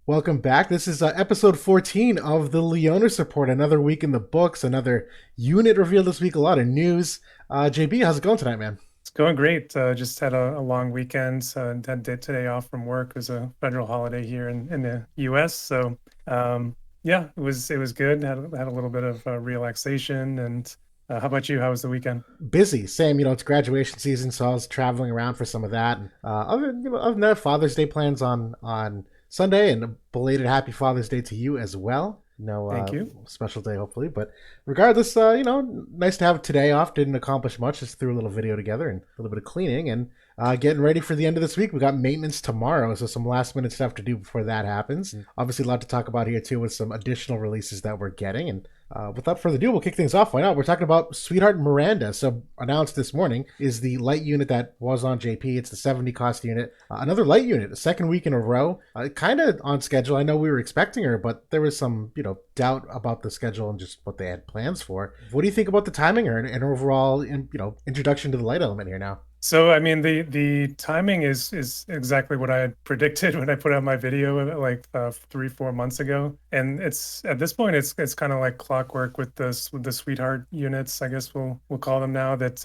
Welcome back. This is episode 14 of the Leonis Report. Another week in the books, another unit revealed this week, a lot of news. JB, how's it going tonight, man? It's going great. Just had a long weekend. Had today off from work. It was a federal holiday here in the U.S. So yeah, it was good. Had a little bit of relaxation. And how about you? How was the weekend? Busy. Same, it's graduation season, so I was traveling around for some of that. And, other than that, Father's Day plans on Sunday, and a belated Happy Father's Day to you as well. No Thank you. special day, hopefully. But regardless, nice to have today off. Didn't accomplish much. Just threw a little video together and a little bit of cleaning and getting ready for the end of this week. We got maintenance tomorrow, so some last minute stuff to do before that happens. And obviously, a lot to talk about here too with some additional releases that we're getting. And without further ado, we'll kick things off. Why not? We're talking about Sweetheart Miranda. So announced this morning is the light unit that was on JP. It's the 70 cost unit. Another light unit, the second week in a row. Kind of on schedule. I know we were expecting her, but there was some, doubt about the schedule and just what they had plans for. What do you think about the timing and overall, introduction to the light element here now? So I mean the timing is exactly what I had predicted when I put out my video like 3-4 months ago, and it's at this point it's kind of like clockwork with the sweetheart units, I guess we'll call them now. That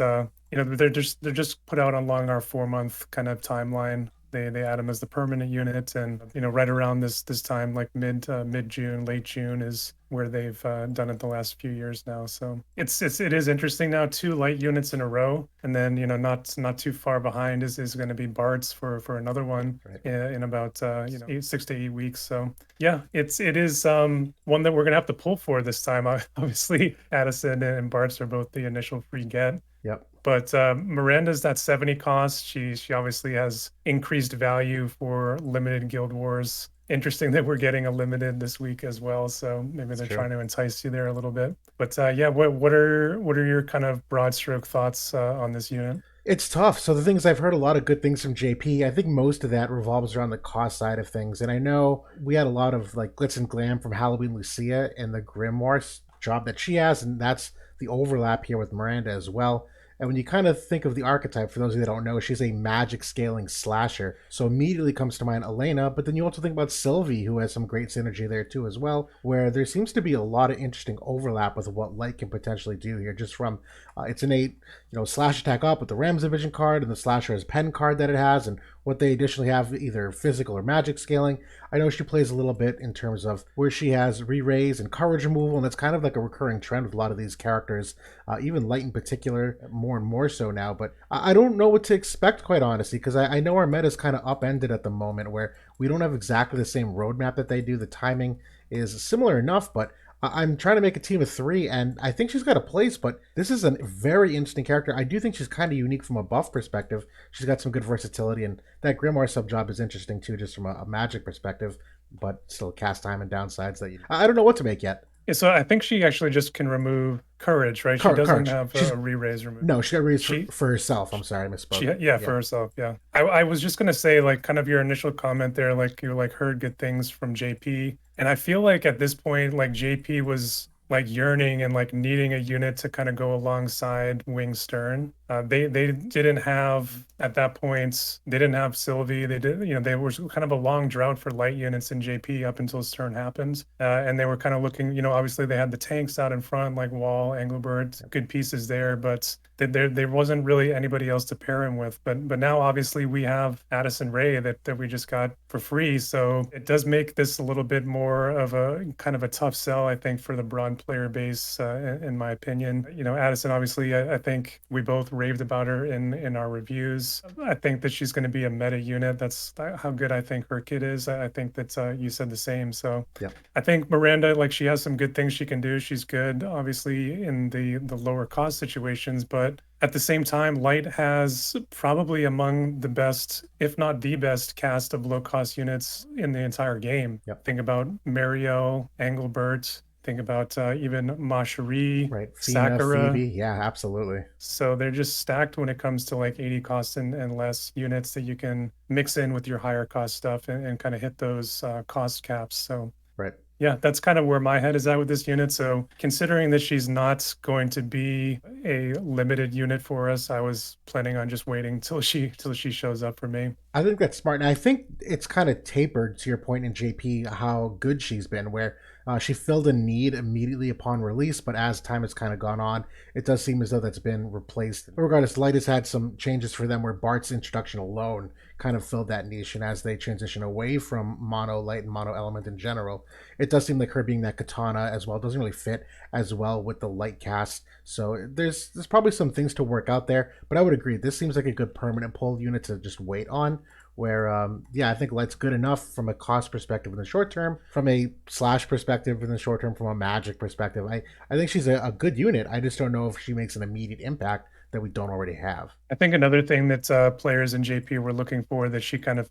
they're just put out along our 4 month kind of timeline. They add them as the permanent unit, and right around this time, like mid June, late June, is where they've done it the last few years now. So it is interesting now. Two light units in a row, and then not too far behind is going to be Bart's for another one Right. in about 6 to 8 weeks. So yeah, it is one that we're gonna have to pull for this time. Obviously, Addison and Bart's are both the initial free get. Yep. But Miranda's that 70 cost. She obviously has increased value for limited Guild Wars. Interesting that we're getting a limited this week as well. So maybe It's they're true. trying to entice you there a little bit. But yeah, what are your kind of broad stroke thoughts on this unit? It's tough. So the things I've heard a lot of good things from JP. I think most of that revolves around the cost side of things. And I know we had a lot of like glitz and glam from Halloween Lucia and the Grimoire job that she has, and that's the overlap here with Miranda as well. And when you kind of think of the archetype, for those of you that don't know, she's a magic scaling slasher. So immediately comes to mind Elena, but then you also think about Sylvie, who has some great synergy there too as well, where there seems to be a lot of interesting overlap with what Light can potentially do here, just from its innate slash attack up with the Ram's Division card and the Slasher's Pen card that it has, and what they additionally have either physical or magic scaling. I know she plays a little bit in terms of where she has re-raise and courage removal, and that's kind of like a recurring trend with a lot of these characters, even Light in particular, more and more so now. But I don't know what to expect, quite honestly, because I know our meta is kind of upended at the moment where we don't have exactly the same roadmap that they do. The timing is similar enough, but I'm trying to make a team of three, and I think she's got a place, but this is a very interesting character. I do think she's kind of unique from a buff perspective. She's got some good versatility, and that Grimoire sub job is interesting too, just from a magic perspective, but still cast time and downsides that I don't know what to make yet. Yeah, so I think she actually just can remove courage, right? She doesn't Courage. have She's a re-raise remove. no, she got raised She for herself. I'm sorry, I misspoke. yeah, Yeah. for herself, yeah. I was just gonna say, like, kind of your initial comment there, like you like heard good things from JP, and I feel like at this point, like JP was like yearning and like needing a unit to kind of go alongside Wing Stern. They didn't have at that point. They didn't have Sylvie. They did, they were kind of a long drought for light units in JP up until Stern happened, and they were kind of looking. Obviously they had the tanks out in front, like Wall, Engelbert, good pieces there, but there wasn't really anybody else to pair him with. But now obviously we have Addison Ray that we just got for free, so it does make this a little bit more of a kind of a tough sell, I think, for the broad player base, in my opinion. Addison, obviously, I think we both raved about her in our reviews. I think that she's going to be a meta unit. That's how good I think her kit is. I think that you said the same. So Yeah. I think Miranda, like, she has some good things she can do. She's good, obviously, in the lower cost situations, but at the same time, Light has probably among the best, if not the best, cast of low cost units in the entire game. Yep. Think about Mario, Engelbert. Think about even Macherie, Right. Fina, Phoebe. Sakura. Yeah, absolutely. So they're just stacked when it comes to like 80 cost and less units that you can mix in with your higher cost stuff and kind of hit those cost caps. So Right. Yeah, that's kind of where my head is at with this unit. So considering that she's not going to be a limited unit for us, I was planning on just waiting till she shows up for me. I think that's smart, and I think it's kind of tapered to your point in JP how good she's been, where she filled a need immediately upon release, but as time has kind of gone on, it does seem as though that's been replaced. But regardless, Light has had some changes for them where Bart's introduction alone kind of filled that niche, and as they transition away from mono light and mono element in general, it does seem like her being that katana as well doesn't really fit as well with the light cast. So there's probably some things to work out there, but I would agree this seems like a good permanent pull unit to just wait on. Where yeah, I think light's good enough from a cost perspective in the short term, from a slash perspective in the short term, from a magic perspective. I think she's a good unit. I just don't know if she makes an immediate impact that we don't already have. I think another thing that players in JP were looking for that she kind of,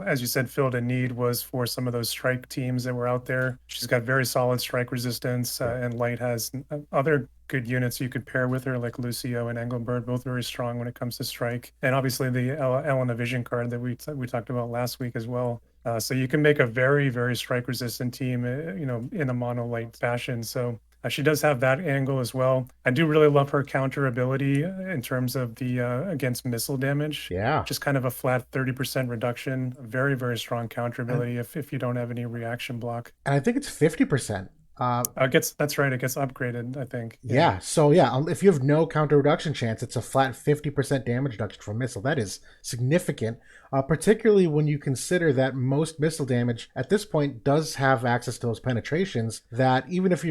as you said, filled a need was for some of those strike teams that were out there. She's got very solid strike resistance, Yep. and Light has other good units you could pair with her, like Lucio and Engelbert, both very strong when it comes to strike. And obviously the Elena Vision card that we talked about last week as well. So you can make a very, very strike resistant team, in a mono light fashion. So she does have that angle as well. I do really love her counter ability in terms of the against missile damage. Yeah. Just kind of a flat 30% reduction. Very, very strong counter And, ability if you don't have any reaction block. and I think it's 50%. That's right. It gets upgraded, I think. Yeah. Yeah, so yeah, if you have no counter reduction chance, it's a flat 50% damage reduction from missile. That is significant, particularly when you consider that most missile damage at this point does have access to those penetrations. That even if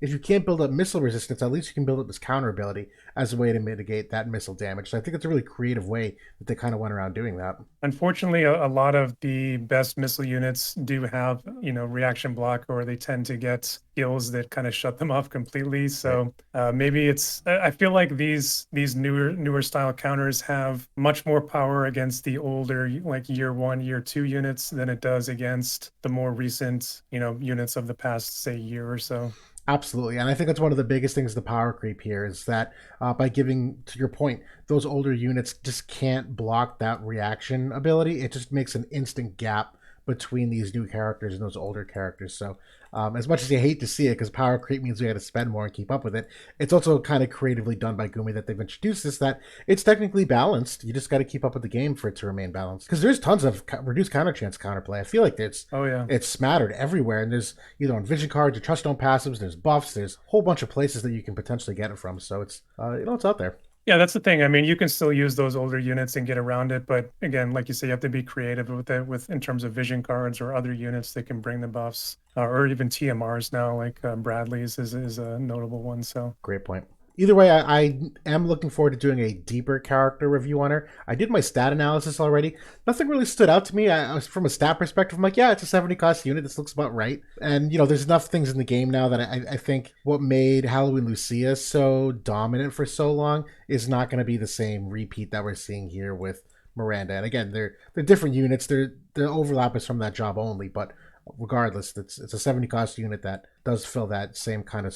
if you can't build up missile resistance, at least you can build up this counter ability as a way to mitigate that missile damage. So I think it's a really creative way that they kind of went around doing that. Unfortunately, a lot of the best missile units do have, reaction block, or they tend to get skills that kind of shut them off completely. Right. So maybe I feel like these newer style counters have much more power against the older, like year one, year two units than it does against the more recent, units of the past, say, year or so. Absolutely, and I think that's one of the biggest things the power creep here is that by giving, to your point, those older units just can't block that reaction ability. It just makes an instant gap between these new characters and those older characters. So, as much as you hate to see it, because power creep means we had to spend more and keep up with it, it's also kind of creatively done by Gumi that they've introduced this that it's technically balanced. You just got to keep up with the game for it to remain balanced. Because there's tons of reduced counter chance counterplay. I feel like Oh yeah. it's smattered everywhere, and there's either on vision cards or trust stone passives. There's buffs. There's a whole bunch of places that you can potentially get it from. So it's it's out there. Yeah, that's the thing. I mean, you can still use those older units and get around it, but again, like you say, you have to be creative with it, with in terms of vision cards or other units that can bring the buffs, or even TMRs now, like Bradley's is a notable one. So Great point. Either way, I am looking forward to doing a deeper character review on her. I did my stat analysis already. Nothing really stood out to me. I was from a stat perspective. I'm like, yeah, it's a 70 cost unit. This looks about right. And there's enough things in the game now that I think what made Halloween Lucia so dominant for so long is not going to be the same repeat that we're seeing here with Miranda. And again, they're different units. The overlap is from that job only, but regardless, it's a 70 cost unit that does fill that same kind of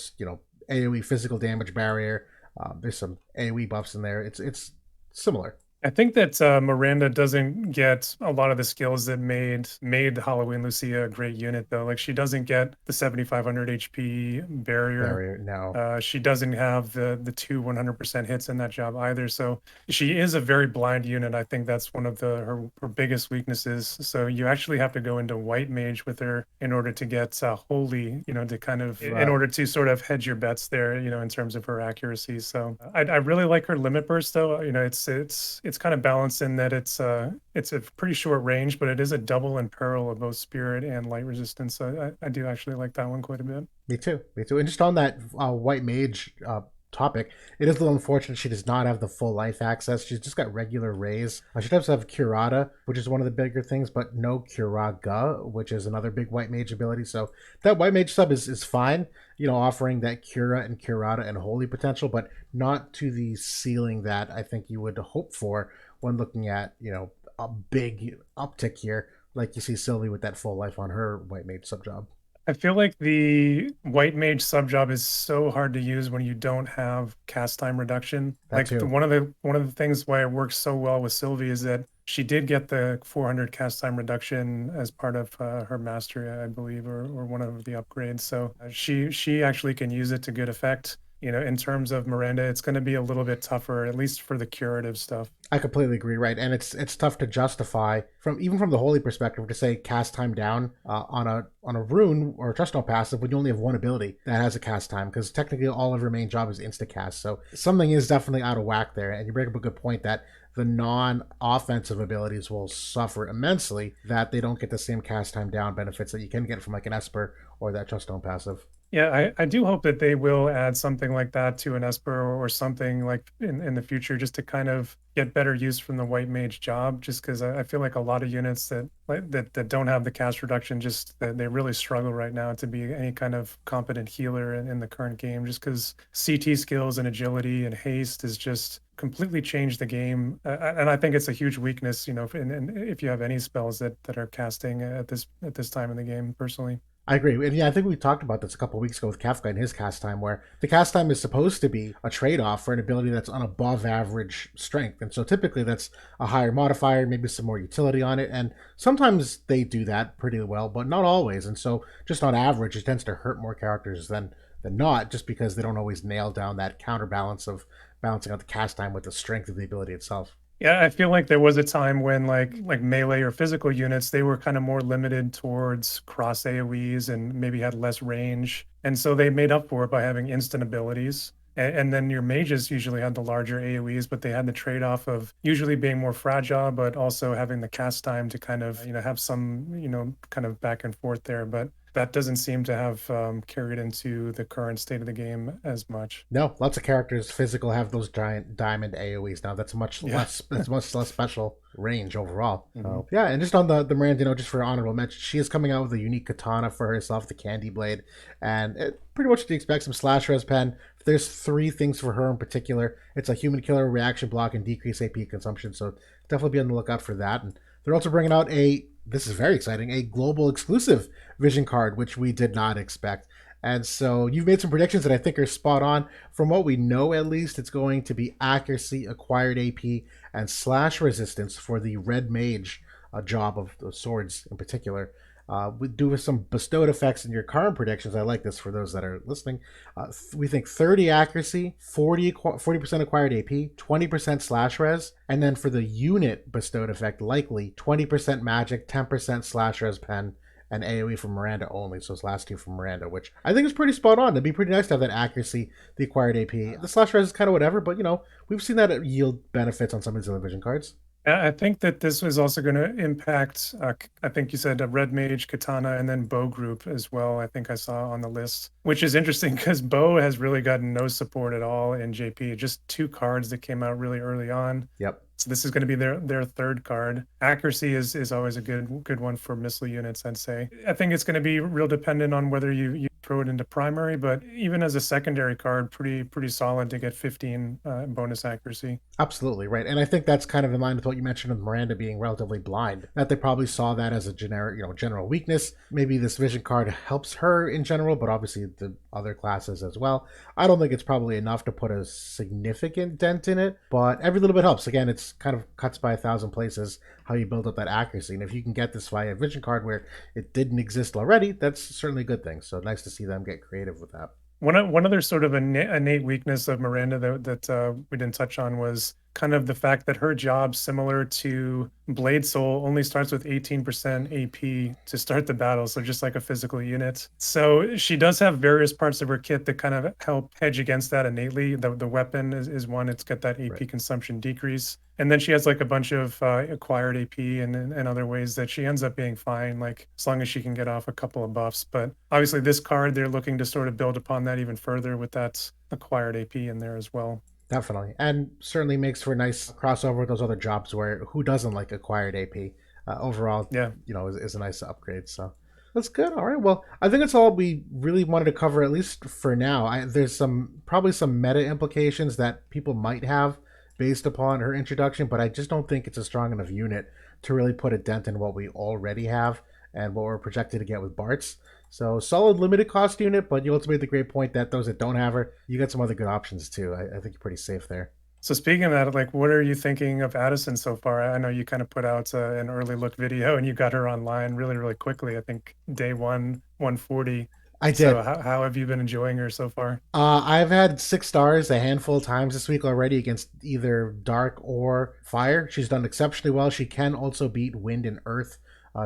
AoE physical damage barrier. There's some AoE buffs in there. It's similar. I think that Miranda doesn't get a lot of the skills that made Halloween Lucia a great unit, though. Like she doesn't get the 7,500 HP barrier. Barrier, no. She doesn't have the two 100% hits in that job either. So she is a very blind unit. I think that's one of her biggest weaknesses. So you actually have to go into white mage with her in order to get holy, to kind of in order to sort of hedge your bets there, in terms of her accuracy. So I really like her limit burst, though. It's kind of balanced in that it's a pretty short range, but it is a double imperil of both spirit and light resistance. So I do actually like that one quite a bit. Me too. Me too. And just on that white mage topic, it is a little unfortunate she does not have the full life access. She's just got regular raise. She does have Curata, which is one of the bigger things, but no Curaga, which is another big white mage ability. So that white mage sub is fine, offering that Cura and Curata and holy potential, but not to the ceiling that I think you would hope for when looking at, a big uptick here, like you see Sylvie with that full life on her white mage sub job. I feel like the white mage sub job is so hard to use when you don't have cast time reduction. That Like too. one of the things why it works so well with Sylvie is that she did get the 400 cast time reduction as part of her mastery, I believe, or one of the upgrades. So she actually can use it to good effect. You know, in terms of Miranda, it's going to be a little bit tougher, at least for the curative stuff. I completely agree, right? And it's tough to justify from even from the holy perspective to say cast time down on a rune or a trust stone passive when you only have one ability that has a cast time, because technically all of your main job is insta cast. So something is definitely out of whack there. And you bring up a good point that the non-offensive abilities will suffer immensely that they don't get the same cast time down benefits that you can get from like an Esper or that trust stone passive. Yeah, I do hope that they will add something like that to an Esper or something like in the future just to kind of get better use from the white mage job, just because I feel like a lot of units that don't have the cast reduction just that they really struggle right now to be any kind of competent healer in the current game, just because CT skills and agility and haste is just completely changed the game. And I think it's a huge weakness, you know, if you have any spells that are casting at this time in the game, personally. I agree. And yeah, I think we talked about this a couple of weeks ago with Kafka and his cast time, where the cast time is supposed to be a trade off for an ability that's on above average strength. And so typically that's a higher modifier, maybe some more utility on it. And sometimes they do that pretty well, but not always. And so just on average, it tends to hurt more characters than not, just because they don't always nail down that counterbalance of balancing out the cast time with the strength of the ability itself. Yeah, I feel like there was a time when like melee or physical units, they were kind of more limited towards cross AoEs and maybe had less range. And so they made up for it by having instant abilities. And then your mages usually had the larger AoEs, but they had the trade-off of usually being more fragile, but also having the cast time to kind of, you know, have some, you know, kind of back and forth there. But that doesn't seem to have carried into the current state of the game as much. No, lots of characters physical have those giant diamond AoEs now. Yeah. That's much less special range overall. Mhm. So yeah, and just on the Miranda, just for honorable mention, she is coming out with a unique katana for herself, the Candy Blade, and pretty much to expect some slash res pen. There's three things for her in particular. It's a human killer, reaction block, and decrease AP consumption. So definitely be on the lookout for that. And they're also bringing out a this is very exciting, a global exclusive vision card, which we did not expect. And so you've made some predictions that I think are spot on. From what we know, at least, it's going to be accuracy, acquired AP, and slash resistance for the red mage job of the swords in particular. We do some bestowed effects in your current predictions. I like this for those that are listening. We think 30 accuracy, 40% acquired AP, 20% slash res, and then for the unit bestowed effect, likely 20% magic, 10% slash res pen, and AoE from Miranda only. So it's last two from Miranda, which I think is pretty spot on. It'd be pretty nice to have that accuracy, the acquired AP. The slash res is kind of whatever, but we've seen that yield benefits on some of these other vision cards. I think that this was also going to impact, I think you said a Red Mage, Katana, and then Bow group as well. I think I saw on the list, which is interesting because Bow has really gotten no support at all in JP. Just two cards that came out really early on. Yep. So this is going to be their third card. Accuracy is always a good one for missile units, I'd say. I think it's going to be real dependent on whether you throw it into primary, but even as a secondary card, pretty solid to get 15 bonus accuracy. Absolutely right, and I think that's kind of in line with what you mentioned of Miranda being relatively blind. That they probably saw that as a generic, general weakness. Maybe this vision card helps her in general, but obviously the other classes as well. I don't think it's probably enough to put a significant dent in it, but every little bit helps. Again, it's kind of cuts by 1,000 places how you build up that accuracy, and if you can get this via a vision card where it didn't exist already, that's certainly a good thing. So nice to see them get creative with that. One other sort of innate weakness of Miranda that we didn't touch on was kind of the fact that her job, similar to Blade Soul, only starts with 18% AP to start the battle, so just like a physical unit. So she does have various parts of her kit that kind of help hedge against that innately. The weapon is one, it's got that AP Right. consumption decrease. And then she has like a bunch of acquired AP and other ways that she ends up being fine, like as long as she can get off a couple of buffs. But obviously this card, they're looking to sort of build upon that even further with that acquired AP in there as well. Definitely, and certainly makes for a nice crossover with those other jobs where who doesn't like acquired AP? Overall, Yeah. is a nice upgrade. So that's good. All right. Well, I think that's all we really wanted to cover, at least for now. There's probably some meta implications that people might have based upon her introduction, but I just don't think it's a strong enough unit to really put a dent in what we already have. and what we're projected to get with Bart's. So solid limited cost unit, but you also made the great point that those that don't have her, you got some other good options too. I think you're pretty safe there. So speaking of that, like, what are you thinking of Addison so far? I know you kind of put out an early look video and you got her online really, really quickly. I think day one, 140. I So did. how have you been enjoying her so far? I've had 6 stars a handful of times this week already against either dark or fire. She's done exceptionally well. She can also beat wind and earth,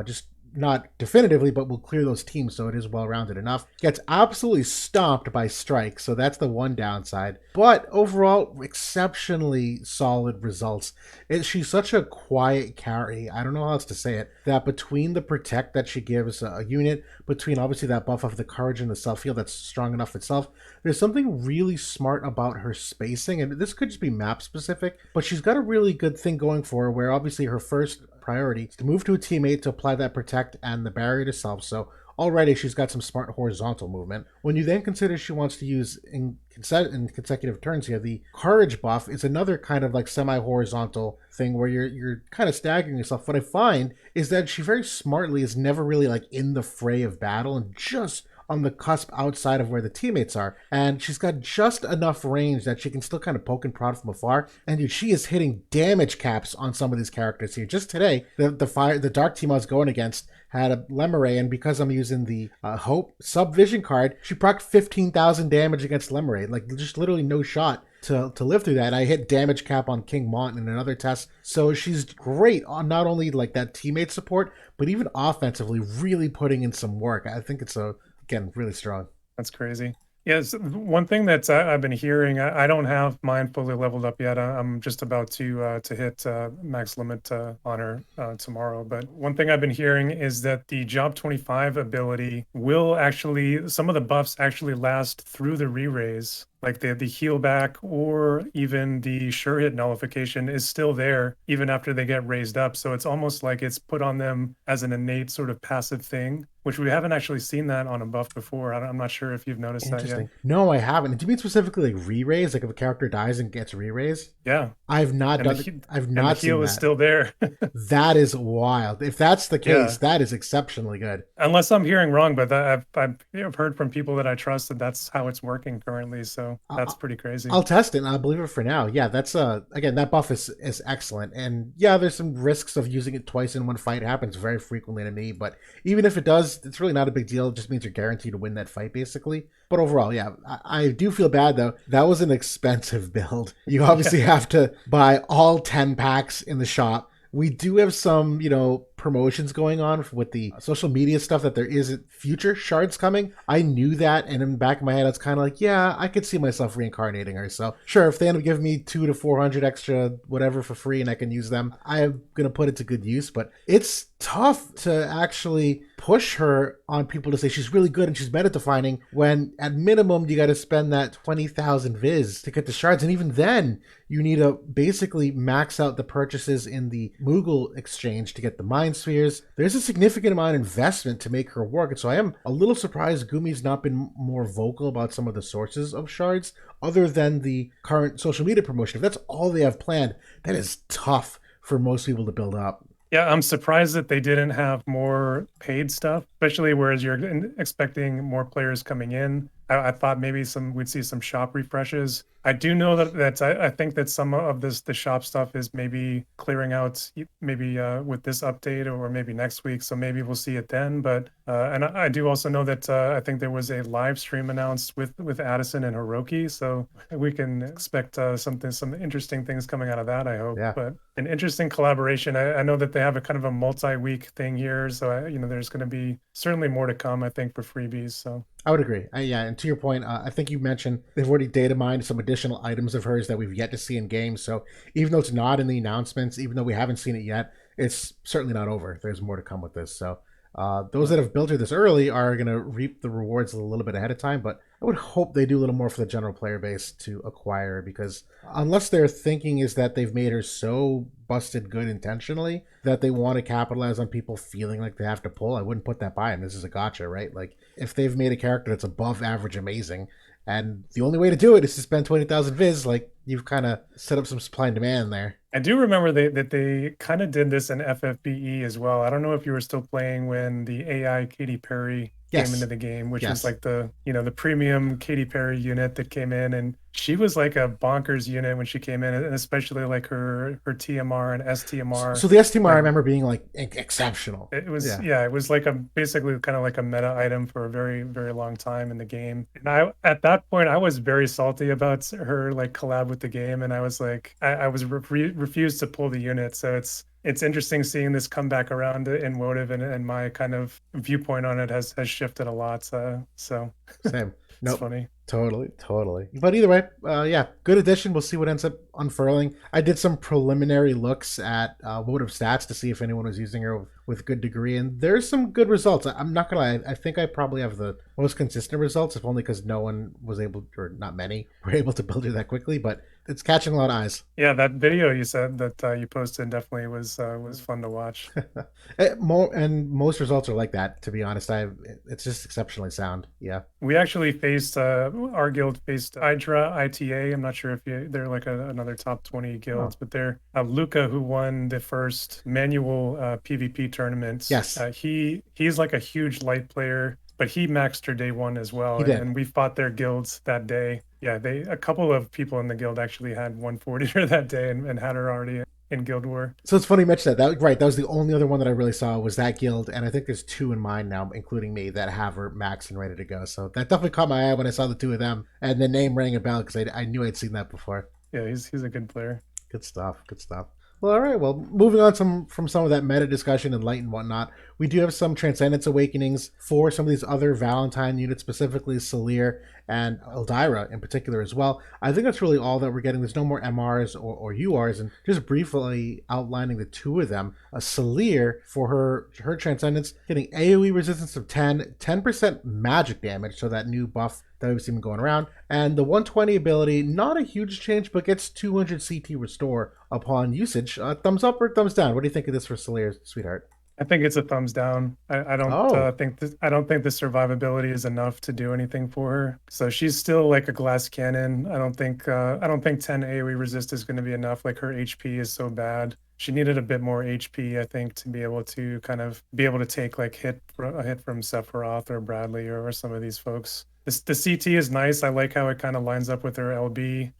just not definitively, but will clear those teams, so it is well rounded enough. Gets absolutely stomped by strike, so that's the one downside. But overall, exceptionally solid results. She's such a quiet carry. I don't know how else to say it. That between the protect that she gives a unit, between obviously that buff of the courage and the self heal that's strong enough itself, there's something really smart about her spacing, and this could just be map specific, but she's got a really good thing going for her where obviously her first priority is to move to a teammate to apply that protect and the barrier to self. So already she's got some smart horizontal movement. When you then consider she wants to use in consecutive turns here, the courage buff is another kind of like semi-horizontal thing where you're kind of staggering yourself. What I find is that she very smartly is never really like in the fray of battle and just on the cusp outside of where the teammates are. And she's got just enough range that she can still kind of poke and prod from afar. And dude, she is hitting damage caps on some of these characters here. Just today, the dark team I was going against had a Lemeray, and because I'm using the Hope Subvision card, she procced 15,000 damage against Lemeray. Like, just literally no shot to live through that. I hit damage cap on King Mont in another test. So she's great on not only like that teammate support, but even offensively, really putting in some work. I think it's again, really strong. That's crazy. Yes, one thing that I've been hearing, I don't have mine fully leveled up yet. I'm just about to hit max limit on her tomorrow. But one thing I've been hearing is that the Job 25 ability will actually, some of the buffs actually last through the re-raise. Like the heal back or even the sure hit nullification is still there even after they get raised up. So it's almost like it's put on them as an innate sort of passive thing, which we haven't actually seen that on a buff before. I'm not sure if you've noticed that yet. Interesting. No, I haven't. Do you mean specifically like re-raise? Like if a character dies and gets re-raised? Yeah, I've not and done. I've and the not seen heal is that. still there. That is wild. If that's the case, Yeah, that is exceptionally good. unless I'm hearing wrong, but I've heard from people that I trust that that's how it's working currently. So I, that's pretty crazy. I'll test it and I'll believe it for now. Yeah, that's again that buff is excellent. And yeah, there's some risks of using it twice in one fight. It happens very frequently to me, but even if it does, it's really not a big deal. It just means you're guaranteed to win that fight basically. But overall, yeah, I do feel bad though. That was an expensive build. You obviously Yeah. have to buy all 10 packs in the shop. We do have some, promotions going on with the social media stuff that there is future shards coming. I knew that, and in the back of my head, I was kind of like, yeah, I could see myself reincarnating her. So sure, if they end up giving me 200 to 400 extra whatever for free, and I can use them, I'm gonna put it to good use. But it's tough to actually push her on people to say she's really good and she's meta defining when at minimum you got to spend that 20,000 viz to get the shards, and even then you need to basically max out the purchases in the Moogle exchange to get the mind spheres. There's a significant amount of investment to make her work, and so I am a little surprised Gumi's not been more vocal about some of the sources of shards other than the current social media promotion. If that's all they have planned, that is tough for most people to build up. Yeah, I'm surprised that they didn't have more paid stuff, especially whereas you're expecting more players coming in. I thought maybe we'd see some shop refreshes. I do know that I think that some of the shop stuff is maybe clearing out maybe with this update or maybe next week. So maybe we'll see it then. But and I do also know that I think there was a live stream announced with Addison and Hiroki. So we can expect some interesting things coming out of that, I hope. Yeah. But an interesting collaboration. I know that they have a kind of a multi-week thing here. So there's going to be certainly more to come, I think, for freebies. So I would agree. Yeah, and to your point, I think you mentioned they've already data mined some additional items of hers that we've yet to see in game. So even though it's not in the announcements, even though we haven't seen it yet, it's certainly not over. There's more to come with this. So those that have built her this early are going to reap the rewards a little bit ahead of time. But I would hope they do a little more for the general player base to acquire her, because unless their thinking is that they've made her so busted good intentionally that they want to capitalize on people feeling like they have to pull, I wouldn't put that by them. This is a gotcha, right? Like if they've made a character that's above average amazing And the only way to do it is to spend 20,000 viz. Like, you've kind of set up some supply and demand there. I do remember that they kind of did this in FFBE as well. I don't know if you were still playing when the AI Katy Perry came into Yes. the game, which was Yes. like the premium Katy Perry unit that came in, and she was like a bonkers unit when she came in, and especially like her TMR and STMR. So the STMR I Like remember being like exceptional. it was, Yeah. yeah, it was like a basically kind of like a meta item for a very, very long time in the game. And I at that point I was very salty about her like collab with the game, and I was like I was refused to pull the unit. So it's interesting seeing this come back around in WOTV, and my kind of viewpoint on it has shifted a lot. So Same. it's Nope. funny. Totally, totally. But either way, yeah, good addition. We'll see what ends up unfurling. I did some preliminary looks at Votive stats to see if anyone was using her with good degree, and there's some good results. I'm not gonna lie. I think I probably have the most consistent results, if only because no one was able, or not many, were able to build her that quickly. But it's catching a lot of eyes. Yeah, that video you said that you posted definitely was fun to watch. And most results are like that. To be honest, it's just exceptionally sound. Yeah. We actually faced our guild faced Hydra ITA. I'm not sure if they're like another top 20 Oh. guilds, but they're Luca, who won the first manual PvP tournament. Yes, He's like a huge light player, but he maxed her day one as well, he and did. we fought their guilds that day. Yeah, they a couple of people in the guild actually had 140 her that day, and had her already in Guild War. So it's funny you mentioned that. Right, that was the only other one that I really saw was that guild, and I think there's two in mine now, including me, that have her max and ready to go. So that definitely caught my eye when I saw the two of them, and the name rang a bell because I knew I'd seen that before. Yeah, he's a good player. Good stuff. Good stuff. Well, all right. Well, moving on from some of that meta discussion and light and whatnot, we do have some Transcendence awakenings for some of these other Valentine units, specifically Salir and Eldyra in particular as well. I think that's really all that we're getting. There's no more MRs or URs, and just briefly outlining the two of them. Salir, for her Transcendence, getting AoE resistance of 10% magic damage, so that new buff that we've seen going around. And the 120 ability, not a huge change, but gets 200 CT restore upon usage. Thumbs up or thumbs down? What do you think of this for Salir, sweetheart? I think it's a thumbs down. I don't Oh, I don't think the survivability is enough to do anything for her. So she's still like a glass cannon. I don't think 10 AoE resist is going to be enough. Like her HP is so bad. She needed a bit more HP, I think, to be able to kind of be able to take like a hit from Sephiroth or Bradley or some of these folks. The CT is nice. I like how it kind of lines up with her LB.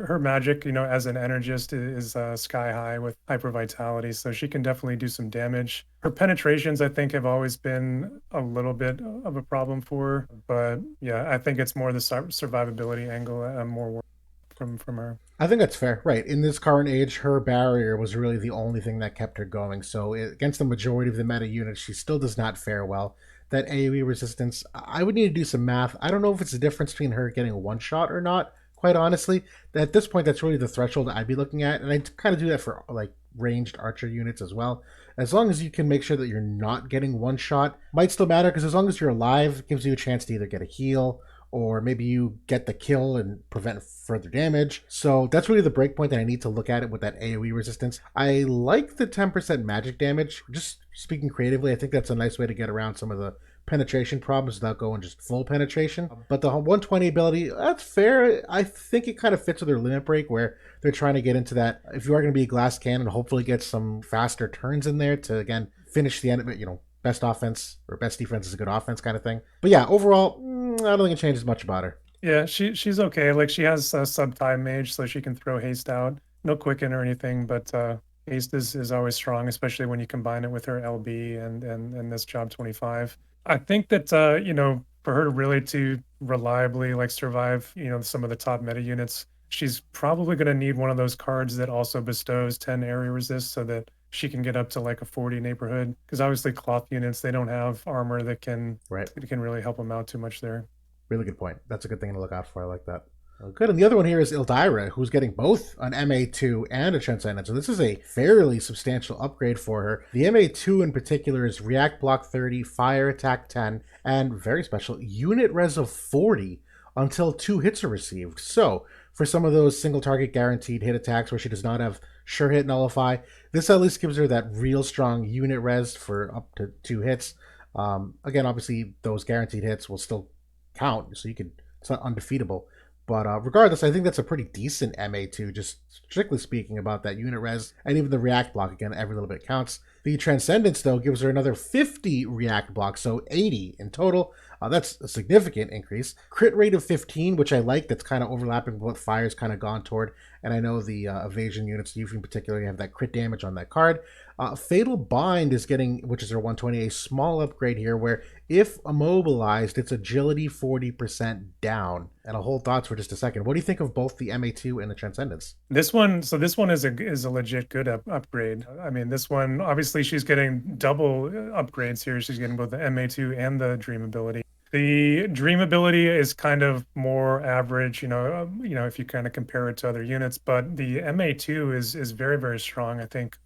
Her magic, as an energist is sky high with hyper vitality, so she can definitely do some damage. Her penetrations, I think, have always been a little bit of a problem for her, but yeah, I think it's more the survivability angle more work from her. I think that's fair. Right. In this current age, her barrier was really the only thing that kept her going. So against the majority of the meta units, she still does not fare well. That AoE resistance, I would need to do some math. I don't know if it's the difference between her getting a one shot or not, quite honestly. At this point, that's really the threshold I'd be looking at. And I kind of do that for like ranged archer units as well. As long as you can make sure that you're not getting one shot, might still matter because as long as you're alive, it gives you a chance to either get a heal or maybe you get the kill and prevent further damage. So that's really the breakpoint that I need to look at it with that AoE resistance. I like the 10% magic damage. Just speaking creatively, I think that's a nice way to get around some of the penetration problems without going just full penetration. But the 120 ability, that's fair. I think it kind of fits with their limit break where they're trying to get into that. If you are going to be a glass cannon, hopefully get some faster turns in there to, again, finish the end of it, best offense or best defense is a good offense kind of thing. But yeah, overall, I don't think it changes much about her. Yeah, she's okay. Like she has a sub time mage, so she can throw haste out. No quicken or anything, but haste is always strong, especially when you combine it with her LB and this job 25. I think that for her to really to reliably like survive, some of the top meta units, she's probably going to need one of those cards that also bestows 10 area resist so that she can get up to like a 40 neighborhood. Because obviously cloth units, they don't have armor that can Right. really help them out too much there. Really good point. That's a good thing to look out for. I like that. Good. And the other one here is Eldyra, who's getting both an MA2 and a Transcendence. So this is a fairly substantial upgrade for her. The MA2 in particular is React Block 30, Fire Attack 10, and very special, Unit Res of 40 until 2 hits are received. So for some of those single target guaranteed hit attacks where she does not have Sure Hit Nullify, this at least gives her that real strong unit res for up to 2 hits. Again, obviously, those guaranteed hits will still count, so you could It's not undefeatable. But regardless, I think that's a pretty decent MA2, just strictly speaking about that unit res. And even the react block, again, every little bit counts. The Transcendence, though, gives her another 50 react blocks, so 80 in total. That's a significant increase. Crit rate of 15, which I like. That's kind of overlapping with what Fire's kind of gone toward. And I know the evasion units, you in particular, have that crit damage on that card. Fatal Bind is getting, which is her 120, a small upgrade here where if immobilized, it's agility 40% down. And I'll hold thoughts for just a second. What do you think of both the MA2 and the Transcendence? This one, so this one is a legit good upgrade. I mean, this one obviously she's getting double upgrades here. She's getting both the MA2 and the Dream ability. The Dream ability is kind of more average, if you kind of compare it to other units. But the MA2 is very, very strong. I think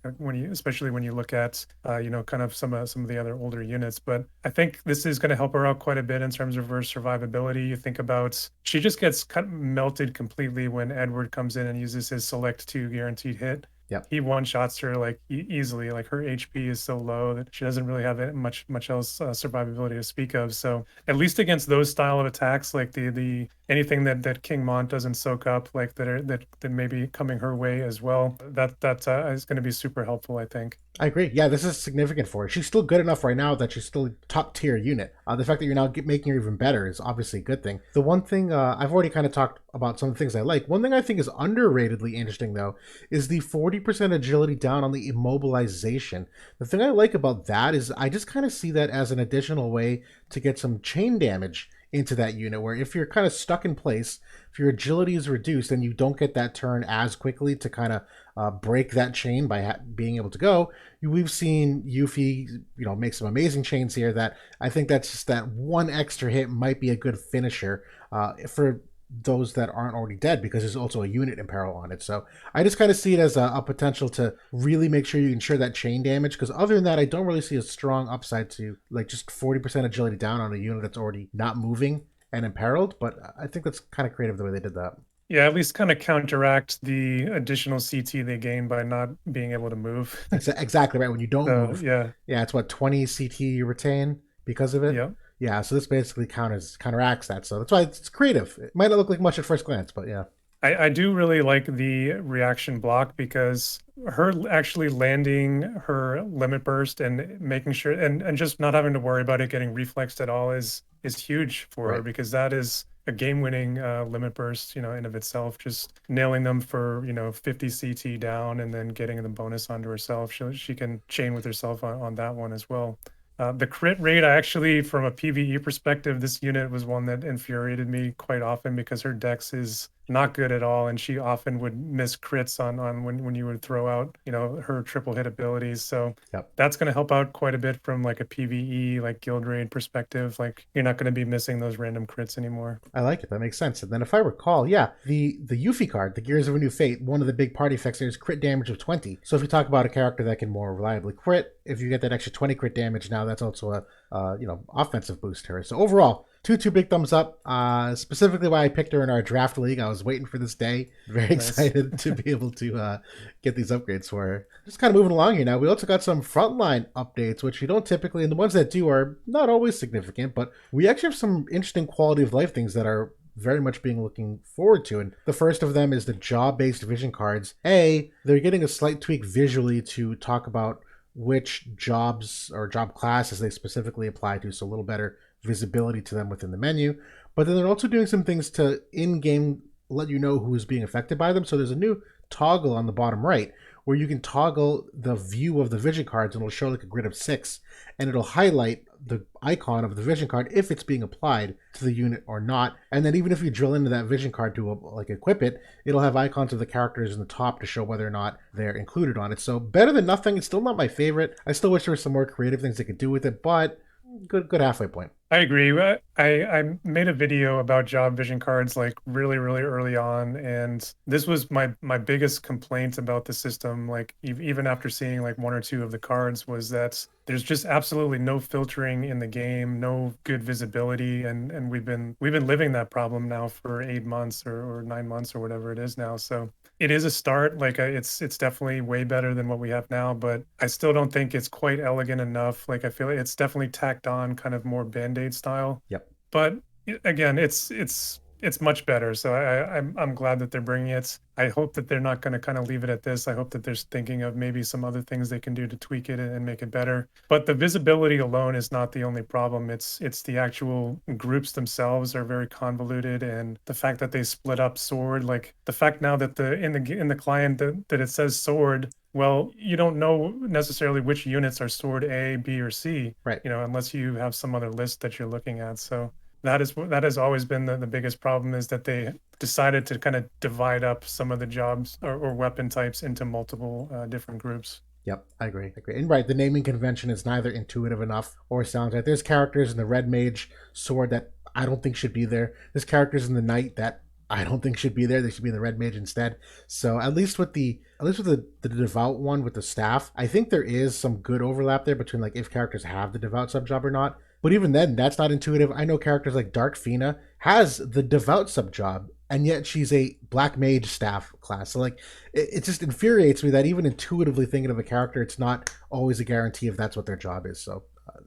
especially when you look at kind of some of the other older units. But I think this is going to help her out quite a bit in terms of her survivability. You think about she just gets melted completely when Edward comes in and uses his select 2 guaranteed hit. Yep. He one-shots her like easily. Like her HP is so low that she doesn't really have much else survivability to speak of. So at least against those style of attacks, like the anything that King Mont doesn't soak up, like that may be coming her way as well. That is going to be super helpful, I think. I agree. Yeah, this is significant for her. She's still good enough right now that she's still a top tier unit. The fact that you're now making her even better is obviously a good thing. The one thing I've already kind of talked about some of the things I like. One thing I think is underratedly interesting though is the 40% agility down on the immobilization. The thing I like about that is I just kind of see that as an additional way to get some chain damage into that unit where if you're kind of stuck in place, if your agility is reduced and you don't get that turn as quickly to kind of break that chain by being able to go, we've seen Yuffie, make some amazing chains here that I think that's just that one extra hit might be a good finisher for those that aren't already dead because there's also a unit in peril on it. So I just kind of see it as a potential to really make sure you ensure that chain damage because other than that, I don't really see a strong upside to like just 40% agility down on a unit that's already not moving and imperiled. But I think that's kind of creative the way they did that. Yeah, at least kind of counteract the additional CT they gain by not being able to move. Exactly right. When you don't move, yeah, it's what 20 CT you retain because of it. Yeah. Yeah, so this basically counteracts that. So that's why it's creative. It might not look like much at first glance, but yeah. I do really like the reaction block because her actually landing her limit burst and making sure and just not having to worry about it getting reflexed at all is huge for her because that is a game-winning limit burst, in of itself. Just nailing them for 50 CT down and then getting the bonus onto herself. She can chain with herself on that one as well. The crit rate, I actually, from a PvE perspective, this unit was one that infuriated me quite often because her dex is not good at all, and she often would miss crits on when you would throw out, her triple hit abilities. So that's going to help out quite a bit from like a PvE, like guild raid perspective. Like you're not going to be missing those random crits anymore. I like it. That makes sense. And then if I recall, the Yuffie card, the Gears of a New Fate, one of the big party effects there is crit damage of 20. So if you talk about a character that can more reliably crit, if you get that extra 20 crit damage now, that's also a offensive boost to her. So overall, two big thumbs up. Specifically why I picked her in our draft league. I was waiting for this day. Very excited to be able to get these upgrades for her. Just kind of moving along here now. We also got some frontline updates, which we don't typically, and the ones that do are not always significant, but we actually have some interesting quality of life things that are very much being looking forward to. And the first of them is the job-based vision cards. They're getting a slight tweak visually to talk about which jobs or job classes they specifically apply to, so a little better visibility to them within the menu. But then they're also doing some things to in-game let you know who is being affected by them. So there's a new toggle on the bottom right where you can toggle the view of the vision cards and it'll show like a grid of 6 and it'll highlight the icon of the vision card if it's being applied to the unit or not. And then even if you drill into that vision card to like equip it, it'll have icons of the characters in the top to show whether or not they're included on it. So better than nothing. It's still not my favorite. I still wish there were some more creative things they could do with it, but good halfway point. I agree. I made a video about job vision cards like really early on, and this was my biggest complaint about the system. Like even after seeing like one or two of the cards, was that there's just absolutely no filtering in the game, no good visibility, and we've been living that problem now for 8 months or 9 months or whatever it is now. So it is a start. Like it's definitely way better than what we have now, but I still don't think it's quite elegant enough. Like I feel it's definitely tacked on kind of more band-aid style. Yep. But again, it's much better. So I'm glad that they're bringing it. I hope that they're not going to kind of leave it at this. I hope that they're thinking of maybe some other things they can do to tweak it and make it better. But the visibility alone is not the only problem. It's the actual groups themselves are very convoluted, and the fact that they split up sword, like the fact now that the client that it says sword, well, you don't know necessarily which units are sword A, B, or C, Right. unless you have some other list that you're looking at. So that has always been the biggest problem, is that they decided to kind of divide up some of the jobs or weapon types into multiple different groups. Yep, I agree. I agree. And right, the naming convention is neither intuitive enough or sounds right. There's characters in the red mage sword that I don't think should be there. There's characters in the knight that I don't think should be there. They should be in the red mage instead. So at least with the devout one with the staff, I think there is some good overlap there between like if characters have the devout sub job or not. But even then, that's not intuitive. I know characters like Dark Fina has the devout sub job, and yet she's a black mage staff class. So like it just infuriates me that even intuitively thinking of a character, it's not always a guarantee if that's what their job is. So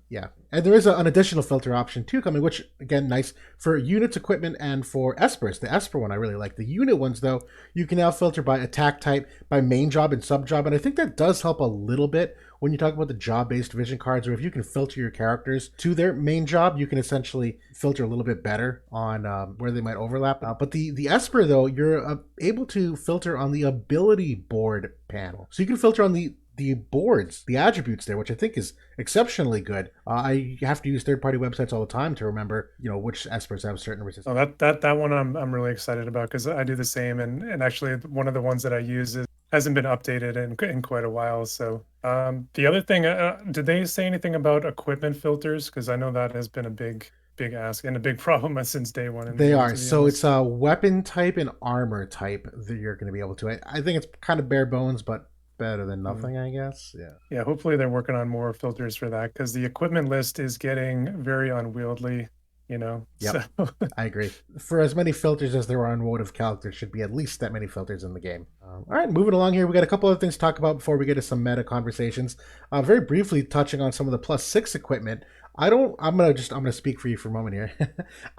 yeah, and there is an additional filter option too coming, which again nice for units, equipment, and for espers. The esper one I really like. The unit ones though, you can now filter by attack type, by main job and sub job, and I think that does help a little bit when you talk about the job-based vision cards, or if you can filter your characters to their main job, you can essentially filter a little bit better on where they might overlap. But the Esper, though, you're able to filter on the ability board panel. So you can filter on the boards, the attributes there, which I think is exceptionally good. I have to use third-party websites all the time to remember, which espers have certain resistance. Oh, that one I'm really excited about, because I do the same, and actually one of the ones that I use hasn't been updated in quite a while. So the other thing, did they say anything about equipment filters? Because I know that has been a big ask and a big problem since day one in the They game, are. to be So it's honest. a weapon type and armor type that you're going to be able to. I think it's kind of bare bones, but better than Mm. nothing, I guess. Yeah. Yeah, hopefully they're working on more filters for that, because the equipment list is getting very unwieldy, So Yep. I agree. For as many filters as there are on WOTV Calc, there should be at least that many filters in the game. All right, moving along here, we got a couple other things to talk about before we get to some meta conversations. Very briefly touching on some of the +6 equipment. I'm gonna speak for you for a moment here.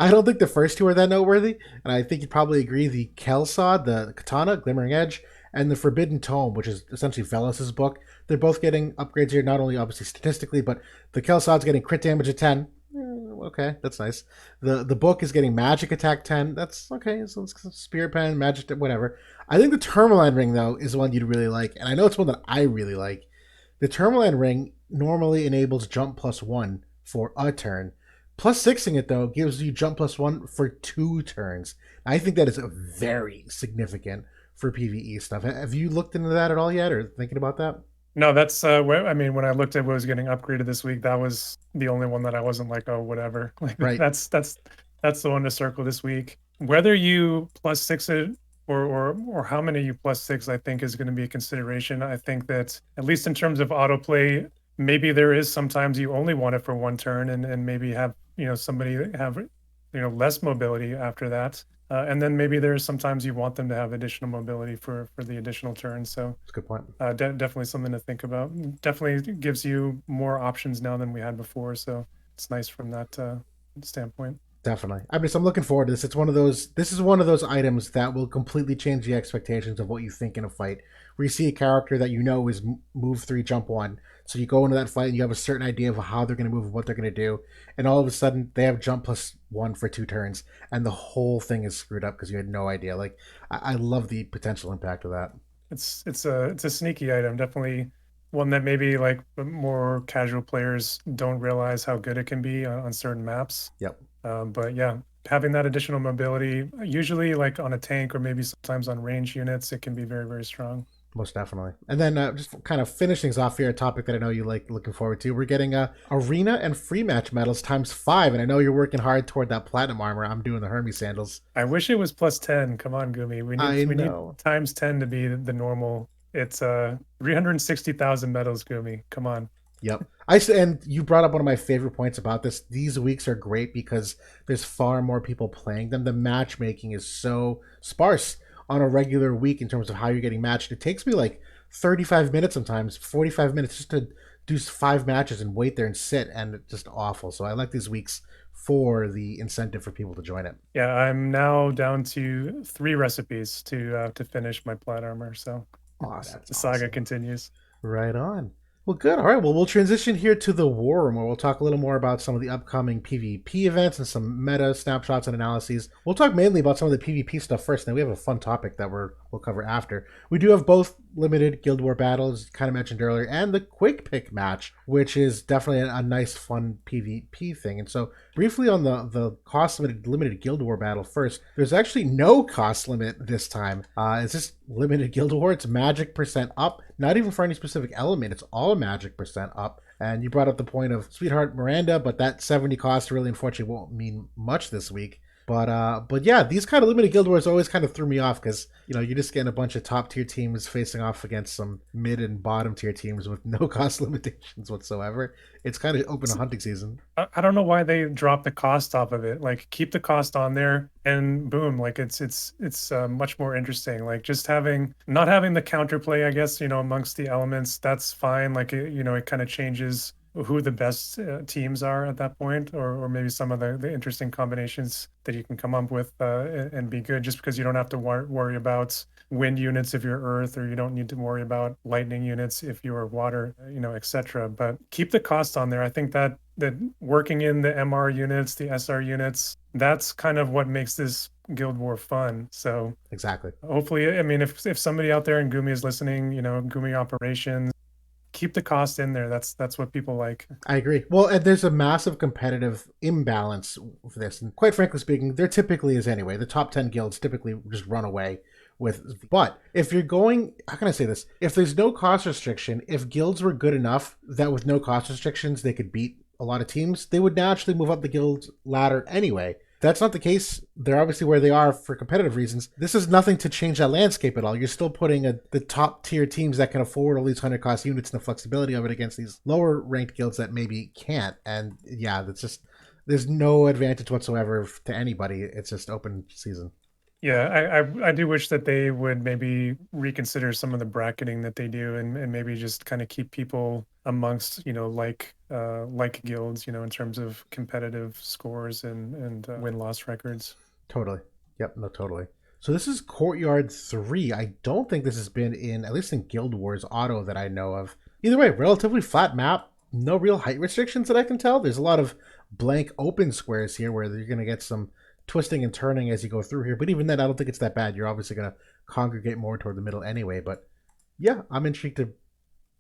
I don't think the first two are that noteworthy, and I think you'd probably agree. The Kelsod, the Katana, Glimmering Edge, and the Forbidden Tome, which is essentially Velas's book. They're both getting upgrades here, not only obviously statistically, but the Kelsod's getting crit damage at 10. Okay, that's nice. The book is getting magic attack 10. That's okay. So it's spirit pen, magic, whatever. I think the Tourmaline ring though is one you'd really like, and I know it's one that I really like. The Tourmaline ring normally enables jump +1 for a turn. +6ing it though gives you jump +1 for 2 turns. I think that is very significant for PVE stuff. Have you looked into that at all yet, or thinking about that? no, that's I mean, when I looked at what was getting upgraded this week, that was the only one that I wasn't like, oh, whatever. Like Right. that's the one to circle this week. Whether you +6 it or how many you +6, I think is going to be a consideration. I think that at least in terms of autoplay, maybe there is sometimes you only want it for one turn, and maybe have somebody have less mobility after that. And then maybe there's sometimes you want them to have additional mobility for the additional turns. So That's a good point. definitely something to think about. Definitely gives you more options now than we had before. So it's nice from that standpoint. Definitely. I mean, so I'm looking forward to this. It's one of those. This is one of those items that will completely change the expectations of what you think in a fight. Where you see a character that you know is move 3, jump 1, so you go into that fight and you have a certain idea of how they're going to move and what they're going to do, and all of a sudden they have jump +1 for 2 turns, and the whole thing is screwed up because you had no idea. Like, I love the potential impact of that. It's a sneaky item. Definitely one that maybe like more casual players don't realize how good it can be on certain maps. Yep. But yeah, having that additional mobility, usually like on a tank or maybe sometimes on range units, it can be very, very strong. Most definitely. And then just kind of finish things off here, a topic that I know you like looking forward to. We're getting arena and free match medals ×5, and I know you're working hard toward that platinum armor. I'm doing the Hermes sandals. I wish it was +10. Come on, Gumi. I We need know. ×10 to be the normal. It's 360,000 medals, Gumi. Come on. Yep. And you brought up one of my favorite points about this. These weeks are great because there's far more people playing them. The matchmaking is so sparse on a regular week in terms of how you're getting matched. It takes me like 35 minutes sometimes, 45 minutes just do 5 matches and wait there and sit, and it's just awful. So I like these weeks for the incentive for people to join it. Yeah, I'm now down to 3 recipes to finish my plat armor. So Oh, that's the saga awesome. continues. Right on. Well, good. All right. Well, we'll transition here to the war room, where we'll talk a little more about some of the upcoming PvP events and some meta snapshots and analyses. We'll talk mainly about some of the PvP stuff first, and then we have a fun topic that we'll cover after. We do have both limited Guild War battles, kind of mentioned earlier, and the quick pick match, which is definitely a nice, fun PvP thing. And so, briefly on the cost limited Guild War battle first, there's actually no cost limit this time. It's just limited Guild War. It's magic percent up, not even for any specific element. It's all magic percent up. And you brought up the point of Sweetheart Miranda, but that 70 cost really unfortunately won't mean much this week. But yeah, these kind of limited guild wars always kind of threw me off because you're just getting a bunch of top tier teams facing off against some mid and bottom tier teams with no cost limitations whatsoever. It's kind of open to hunting season. I don't know why they dropped the cost off of it. Like keep the cost on there and boom, like it's much more interesting. Like just not having the counterplay, I guess, amongst the elements, that's fine. Like it kind of changes who the best teams are at that point, or maybe some of the interesting combinations that you can come up with and be good, just because you don't have to worry about wind units if you're earth, or you don't need to worry about lightning units if you're water, etc. But keep the cost on there. I think that working in the MR units, the SR units, that's kind of what makes this Guild War fun. So Exactly. hopefully, I mean, if somebody out there in Gumi is listening, Gumi operations, keep the cost in there. That's what people like. I agree. Well, and there's a massive competitive imbalance for this. And quite frankly speaking, there typically is anyway. The top 10 guilds typically just run away with. But if you're going, how can I say this? If there's no cost restriction, if guilds were good enough that with no cost restrictions they could beat a lot of teams, they would naturally move up the guild ladder anyway. That's not the case. They're obviously where they are for competitive reasons. This is nothing to change that landscape at all. You're still putting the top tier teams that can afford all these 100 cost units and the flexibility of it against these lower ranked guilds that maybe can't. And yeah, that's just, there's no advantage whatsoever to anybody. It's just open season. Yeah, I do wish that they would maybe reconsider some of the bracketing that they do, and maybe just kind of keep people amongst like guilds, in terms of competitive scores and win-loss records. Totally. Yep, no, totally. So this is Courtyard 3. I don't think this has been in, at least in Guild Wars Auto that I know of. Either way, relatively flat map. No real height restrictions that I can tell. There's a lot of blank open squares here where you're going to get some twisting and turning as you go through here. But even then, I don't think it's that bad. You're obviously going to congregate more toward the middle anyway. But yeah, I'm intrigued to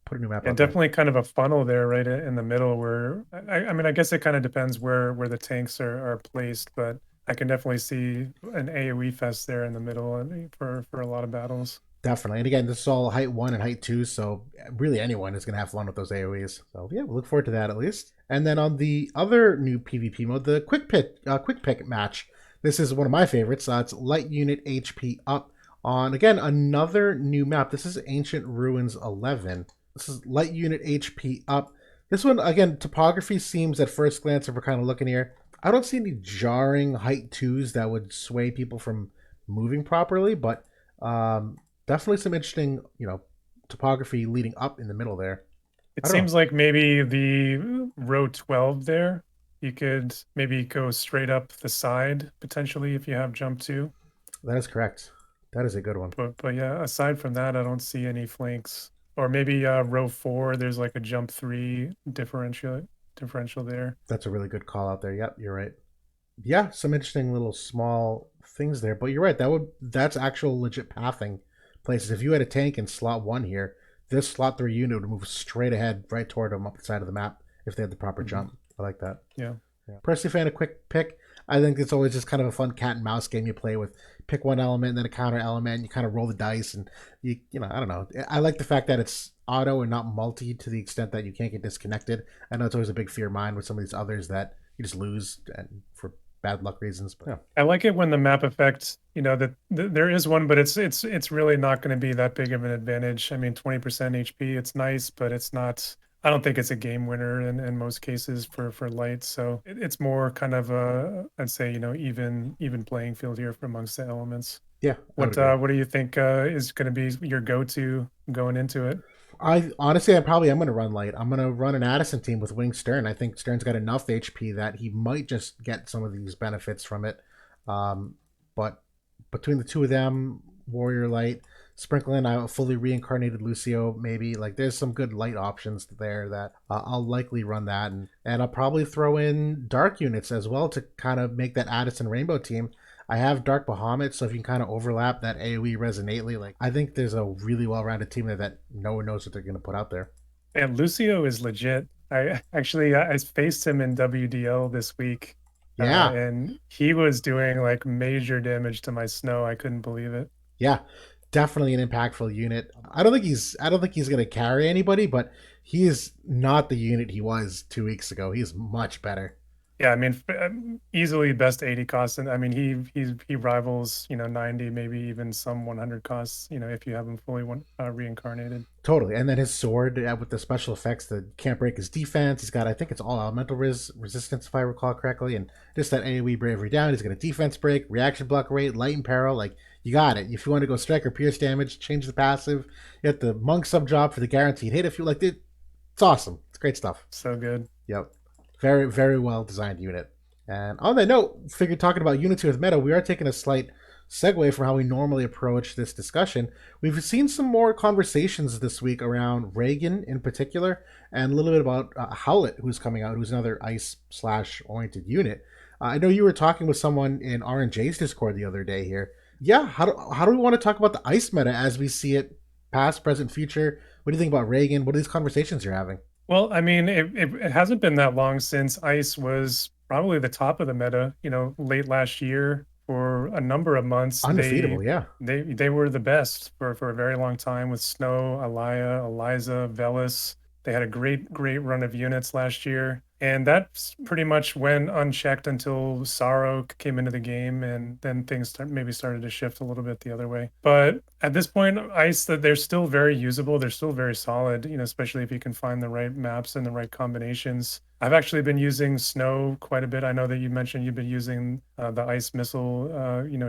put a new map And out there. definitely kind of a funnel there right in the middle where I mean I guess it kind of depends where the tanks are placed, but I can definitely see an AoE fest there in the middle for a lot of battles. Definitely. And again, this is all height 1 and height 2, so really anyone is going to have fun with those AoEs. So yeah, we'll look forward to that at least. And then on the other new PvP mode, the quick pick match. This is one of my favorites. It's Light Unit HP up on, again, another new map. This is Ancient Ruins 11. This is Light Unit HP up. This one, again, topography seems at first glance, if we're kind of looking here, I don't see any jarring height 2s that would sway people from moving properly, but definitely some interesting, topography leading up in the middle there. It I don't know. seems like maybe the row 12 there, you could maybe go straight up the side potentially if you have jump 2. That is correct. That is a good one. But yeah, aside from that, I don't see any flanks. Or maybe row 4, there's like a jump 3 differential there. That's a really good call out there. Yep, you're right. Yeah, some interesting little small things there. But you're right. That's actual legit pathing places. If you had a tank in slot 1 here, this slot 3 unit would move straight ahead right toward them up the side of the map if they had the proper jump. I like that. Yeah. Personally, fan of quick pick. I think it's always just kind of a fun cat and mouse game you play with. Pick one element and then a counter element. You kind of roll the dice, and I don't know. I like the fact that it's auto and not multi to the extent that you can't get disconnected. I know it's always a big fear of mine with some of these others that you just lose and for bad luck reasons. But yeah, I like it when the map effect, that there is one, but it's really not going to be that big of an advantage. I mean, 20% HP, it's nice, but it's not. I don't think it's a game winner in most cases for light. So it's more kind of I'd say even playing field here for amongst the elements. yeah, I would agree. What do you think is going to be your go-to going into it? I honestly, I probably am going to run light. I'm going to run an Addison team with Wing Stern. I think Stern's got enough HP that he might just get some of these benefits from it. Um, but between the two of them, Warrior Light, sprinkle in a fully reincarnated Lucio, maybe like there's some good light options there that I'll likely run that, and I'll probably throw in dark units as well to kind of make that Addison Rainbow team. I have Dark Bahamut, so if you can kind of overlap that AoE resonately, like I think there's a really well-rounded team there that no one knows what they're going to put out there. And Lucio is legit. I actually I faced him in WDL this week, Yeah, and he was doing like major damage to my snow. I couldn't believe it. yeah, definitely an impactful unit. I don't think he's going to carry anybody, but he is not the unit he was 2 weeks ago. He's much better. Yeah, I mean, easily best 80 costs, and I mean he rivals 90, maybe even some 100 costs. If you have him fully reincarnated. Totally. And then his sword with the special effects that can't break his defense. He's got, I think it's all elemental resistance, if I recall correctly. And just that AoE bravery down. He's got a defense break, reaction block rate, light and peril. Like, you got it. If you want to go strike or pierce damage, change the passive. You have the monk sub job for the guaranteed hit if you like it. It's awesome. It's great stuff. So good. Yep. Very, very well designed unit. And on that note, figured talking about unity with meta, we are taking a slight segue from how we normally approach this discussion. We've seen some more conversations this week around Reagan in particular, and a little bit about Howlett, who's coming out, who's another ice slash oriented unit. I know you were talking with someone in R&J's Discord the other day here. Yeah, how do we want to talk about the ice meta as we see it past, present, future? What do you think about Reagan? What are these conversations you're having? Well, I mean, it hasn't been that long since Ice was probably the top of the meta. Late last year for a number of months, they Undefeatable, yeah. they were the best for a very long time with Snow, Alaya, Eliza, Velis. They had a great run of units last year, and that's pretty much went unchecked until Sorrow came into the game, and then things maybe started to shift a little bit the other way. But at this point, Ice, that they're still very usable. They're still very solid. Especially if you can find the right maps and the right combinations. I've actually been using Snow quite a bit. I know that you mentioned you've been using the Ice Missile,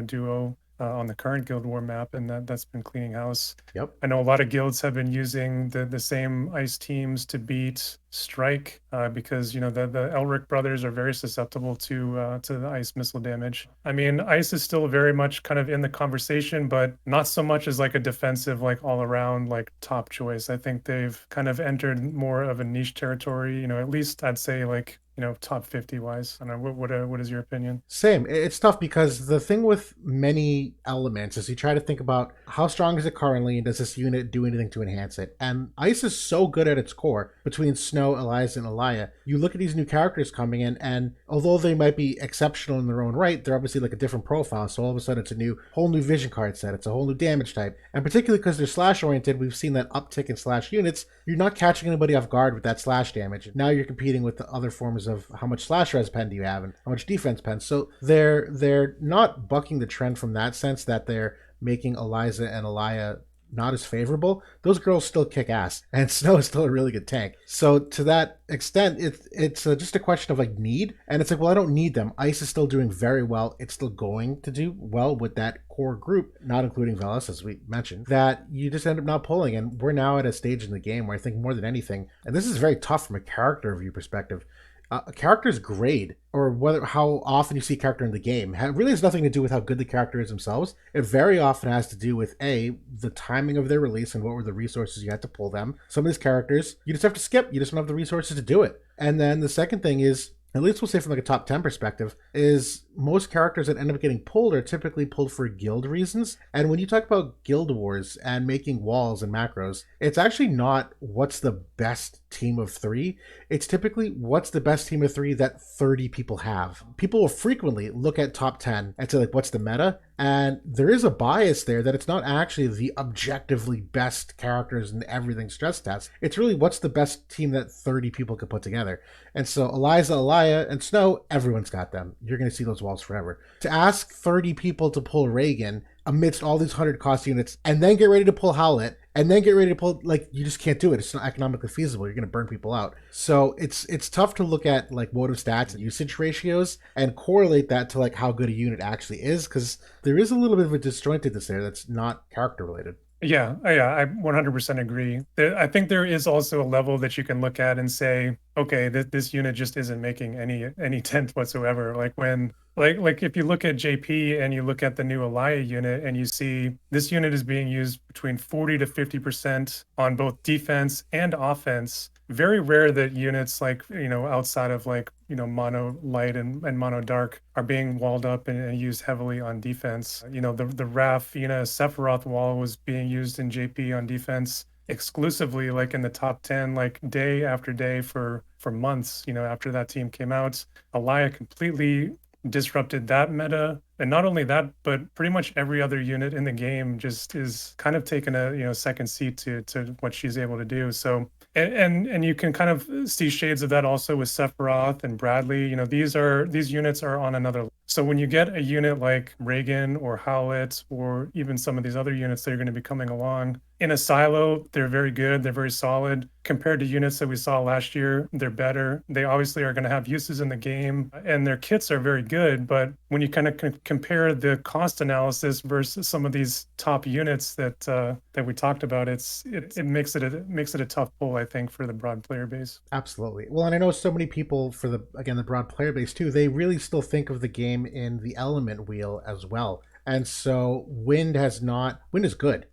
duo on the current Guild War map, and that's been cleaning house. Yep. I know a lot of guilds have been using the same ice teams to beat Strike because the Elric brothers are very susceptible to the ice missile damage. I mean, ice is still very much kind of in the conversation, but not so much as like a defensive, like all around like top choice. I think they've kind of entered more of a niche territory. At least I'd say like top 50 wise. I don't know what is your opinion? Same. It's tough because the thing with many elements is you try to think about how strong is it currently and does this unit do anything to enhance it? And Ice is so good at its core between Snow, Eliza, and Elia. You look at these new characters coming in, and although they might be exceptional in their own right, they're obviously like a different profile. So all of a sudden it's a whole new vision card set. It's a whole new damage type. And particularly because they're slash oriented, we've seen that uptick in slash units. You're not catching anybody off guard with that slash damage. Now you're competing with the other forms of how much slash res pen do you have and how much defense pen. So they're not bucking the trend from that sense that they're making Eliza and Elia not as favorable. Those girls still kick ass, and Snow is still a really good tank. So to that extent, it's just a question of like need, and it's like, well, I don't need them. Ice is still doing very well. It's still going to do well with that core group, not including Velas, as we mentioned, that you just end up not pulling. And we're now at a stage in the game where I think more than anything, and this is very tough from a character review perspective, a character's grade or how often you see a character in the game really has nothing to do with how good the character is themselves. It very often has to do with the timing of their release and what were the resources you had to pull them. Some of these characters you just have to skip. You just don't have the resources to do it. And then the second thing is, at least we'll say from like a top 10 perspective, is most characters that end up getting pulled are typically pulled for guild reasons. And when you talk about guild wars and making walls and macros, it's actually not what's the best team of three. It's typically what's the best team of three that 30 people have. People will frequently look at top 10 and say like, what's the meta? And there is a bias there that it's not actually the objectively best characters and everything stress test. It's really what's the best team that 30 people could put together. And so Eliza, Elia, and Snow, everyone's got them. You're going to see those walls forever. To ask 30 people to pull Reagan amidst all these 100 cost units and then get ready to pull Howlett and then get ready to pull, like, you just can't do it. It's not economically feasible. You're going to burn people out. So it's tough to look at like WOTV stats and usage ratios and correlate that to like how good a unit actually is, because there is a little bit of a disjointedness there that's not character related. Yeah, I 100% agree. I think there is also a level that you can look at and say, okay, this unit just isn't making any dent whatsoever. Like when like if you look at JP and you look at the new Elia unit and you see this unit is being used between 40 to 50% on both defense and offense. Very rare that units like, outside of like, mono light and mono dark are being walled up and used heavily on defense. The Rafina Sephiroth wall was being used in JP on defense exclusively, like in the top 10, like day after day for months, after that team came out. Elia completely disrupted that meta. And not only that, but pretty much every other unit in the game just is kind of taking a second seat to what she's able to do. So and you can kind of see shades of that also with Sephiroth and Bradley. These units are on another. So when you get a unit like Reagan or Howlett or even some of these other units that are going to be coming along in a silo, they're very good. They're very solid compared to units that we saw last year. They're better. They obviously are going to have uses in the game, and their kits are very good. But when you kind of compare the cost analysis versus some of these top units that we talked about, it makes it a tough pull, I think, for the broad player base. Absolutely. Well, and I know so many people for the broad player base too, they really still think of the game in the element wheel as well. And so wind is good.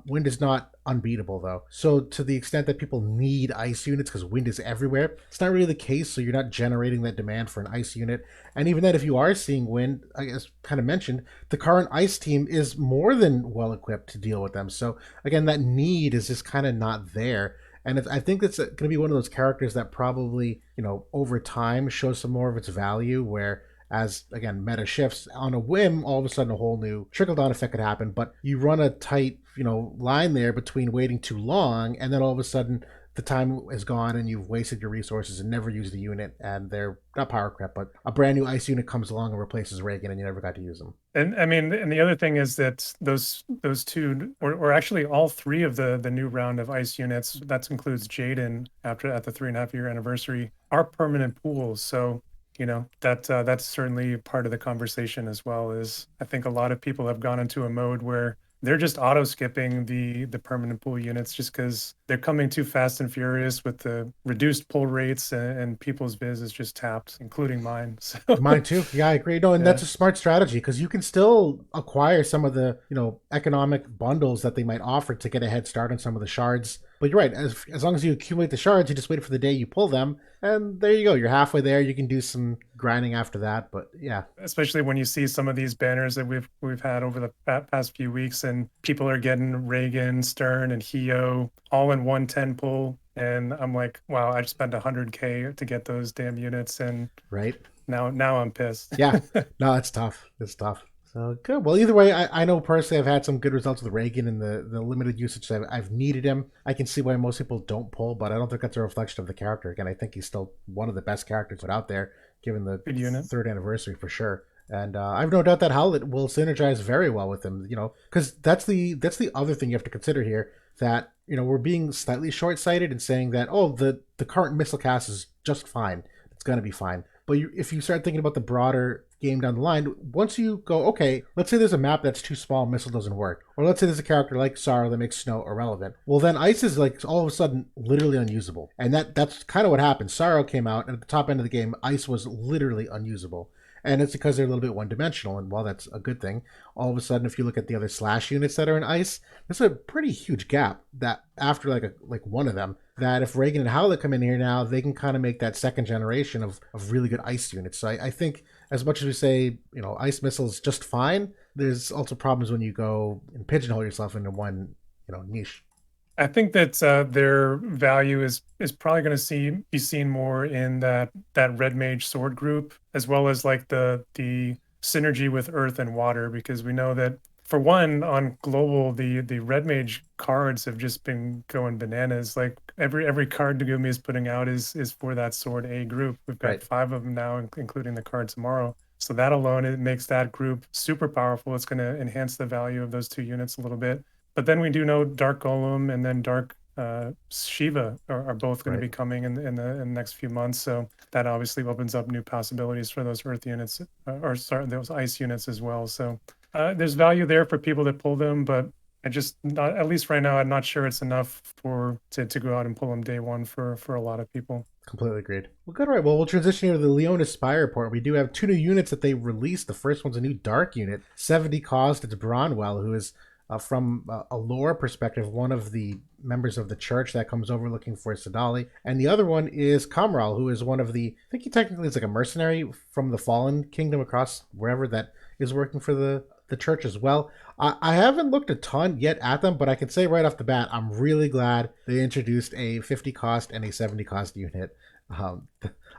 Wind is not unbeatable though. So to the extent that people need ice units because wind is everywhere, it's not really the case. So you're not generating that demand for an ice unit. And even then, if you are seeing wind, I guess kind of mentioned, the current ice team is more than well equipped to deal with them. So again, that need is just kind of not there. And I think it's going to be one of those characters that probably, over time shows some more of its value. Where, as again, meta shifts on a whim, all of a sudden a whole new trickle down effect could happen. But you run a tight, line there between waiting too long, and then all of a sudden the time is gone and you've wasted your resources and never used the unit, and they're not power creep, but a brand new ice unit comes along and replaces Reagan, and you never got to use them. And I mean, and the other thing is that those two, or actually all three of the new round of ice units, that includes Jaden after at the 3.5 year anniversary, are permanent pools. So that's certainly part of the conversation as well. Is I think a lot of people have gone into a mode where they're just auto skipping the permanent pool units just because they're coming too fast and furious with the reduced pull rates, and people's viz is just tapped, including mine. So Mine too. Yeah, I agree. No, and yeah. that's a smart strategy because you can still acquire some of the economic bundles that they might offer to get a head start on some of the shards. But you're right. As long as you accumulate the shards, you just wait for the day you pull them, and there you go. You're halfway there. You can do some grinding after that. But yeah, Especially when you see some of these banners that we've had over the past few weeks, and people are getting Reagan, Stern, and Hio all in 110 pull, and I'm like, wow, I just spent 100K to get those damn units, and right. now I'm pissed. Yeah, no, it's tough. It's tough. So good. Well, either way, I know personally I've had some good results with Reagan and the limited usage that I've needed him. I can see why most people don't pull, but I don't think that's a reflection of the character. Again, I think he's still one of the best characters put out there, given the Good unit. third anniversary for sure. And I've no doubt that Howlett will synergize very well with him. Because that's the other thing you have to consider here. That we're being slightly short sighted in saying that the current missile cast is just fine. It's gonna be fine. But if you start thinking about the broader game down the line, once you go, okay, let's say there's a map that's too small, missile doesn't work, or let's say there's a character like Sorrow that makes snow irrelevant. Well, then ice is like all of a sudden literally unusable, and that's kind of what happened. Sorrow came out, and at the top end of the game, ice was literally unusable. And it's because they're a little bit one dimensional, and while that's a good thing, all of a sudden, if you look at the other slash units that are in ice, there's a pretty huge gap that after like one of them, that if Reagan and Howlett come in here now, they can kind of make that second generation of really good ice units. So I think as much as we say, ice missiles just fine, there's also problems when you go and pigeonhole yourself into one, niche. I think that their value is probably going to be seen more in that red mage sword group, as well as like the synergy with earth and water, because we know that for one on global the red mage cards have just been going bananas. Like every card Dagumi is putting out is for that sword A group. We've got Right. 5 of them now, including the card tomorrow. So that alone, it makes that group super powerful. It's going to enhance the value of those two units a little bit. But then we do know Dark Golem and then Dark Shiva are both going to Right. be coming in the next few months. So that obviously opens up new possibilities for those Earth units, or sorry, those Ice units as well. So there's value there for people that pull them, but I just not, at least right now, I'm not sure it's enough for to go out and pull him day one for a lot of people. Completely agreed. Well, good. All right. Well, we'll transition here to the Leonis Spire report. We do have two new units that they released. The first one's a new dark unit, 70 cost. It's Bronwell, who is, from a lore perspective, one of the members of the church that comes over looking for Sadali. And the other one is Khamral, who is one of the, I think he technically is like a mercenary from the Fallen Kingdom across wherever that is working for the church as well. I haven't looked a ton yet at them, but I can say right off the bat, I'm really glad they introduced a 50 cost and a 70 cost unit. Um,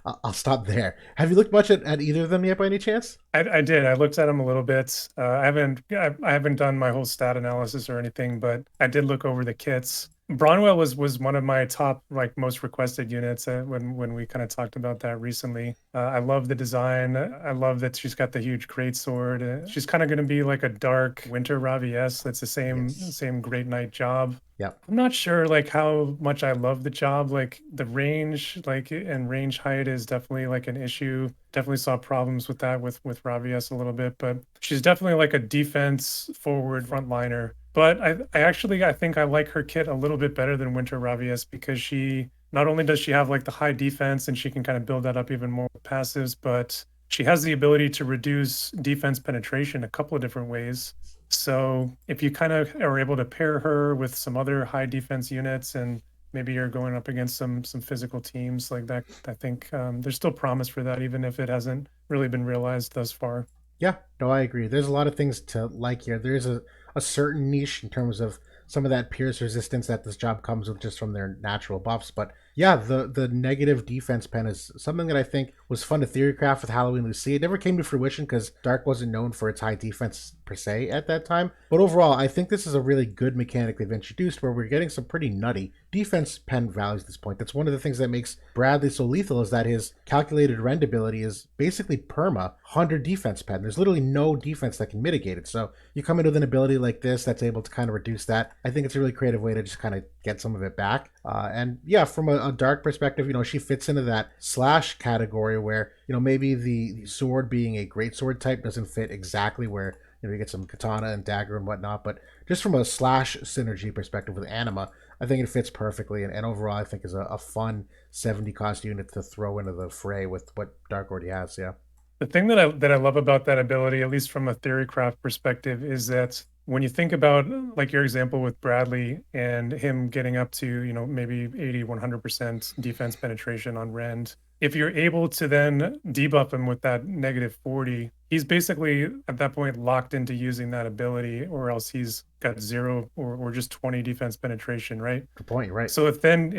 I'll stop there. Have you looked much at either of them yet by any chance? I did. I looked at them a little bit. I haven't done my whole stat analysis or anything, but I did look over the kits. Bronwell was one of my top like most requested units when we kind of talked about that recently. I love the design. I love that she's got the huge greatsword. She's kind of going to be like a dark winter Ravies. That's the Yes. same Great Knight job. Yep. I'm not sure like how much I love the job. Like the range, like and range height is definitely like an issue. Definitely saw problems with that with Ravies a little bit, but she's definitely like a defense forward frontliner. But I actually I think I like her kit a little bit better than Winter Ravies because she not only does she have like the high defense and she can kind of build that up even more with passives, but she has the ability to reduce defense penetration a couple of different ways. So if you kind of are able to pair her with some other high defense units and maybe you're going up against some physical teams like that, I think there's still promise for that, even if it hasn't really been realized thus far. Yeah, no, I agree. There's a lot of things to like here. There's a certain niche in terms of some of that pierce resistance that this job comes with just from their natural buffs. But yeah, the negative defense pen is something that I think was fun to theorycraft with Halloween Lucy. It never came to fruition because Dark wasn't known for its high defense per se at that time. But overall, I think this is a really good mechanic they've introduced where we're getting some pretty nutty defense pen values at this point. That's one of the things that makes Bradley so lethal is that his calculated rend ability is basically perma 100 defense pen. There's literally no defense that can mitigate it. So you come in with an ability like this that's able to kind of reduce that. I think it's a really creative way to just kind of get some of it back. And yeah, from a dark perspective, she fits into that slash category where, maybe the sword being a great sword type doesn't fit exactly where, you get some katana and dagger and whatnot. But just from a slash synergy perspective with anima, I think it fits perfectly. And overall, I think is a fun 70 cost unit to throw into the fray with what Dark already has. Yeah. The thing that I love about that ability, at least from a theorycraft perspective, is that when you think about like your example with Bradley and him getting up to, maybe 80, 100% defense penetration on Rend, if you're able to then debuff him with that negative 40, he's basically at that point locked into using that ability, or else he's got 0 or just 20 defense penetration, right? Good point. You're right. So if then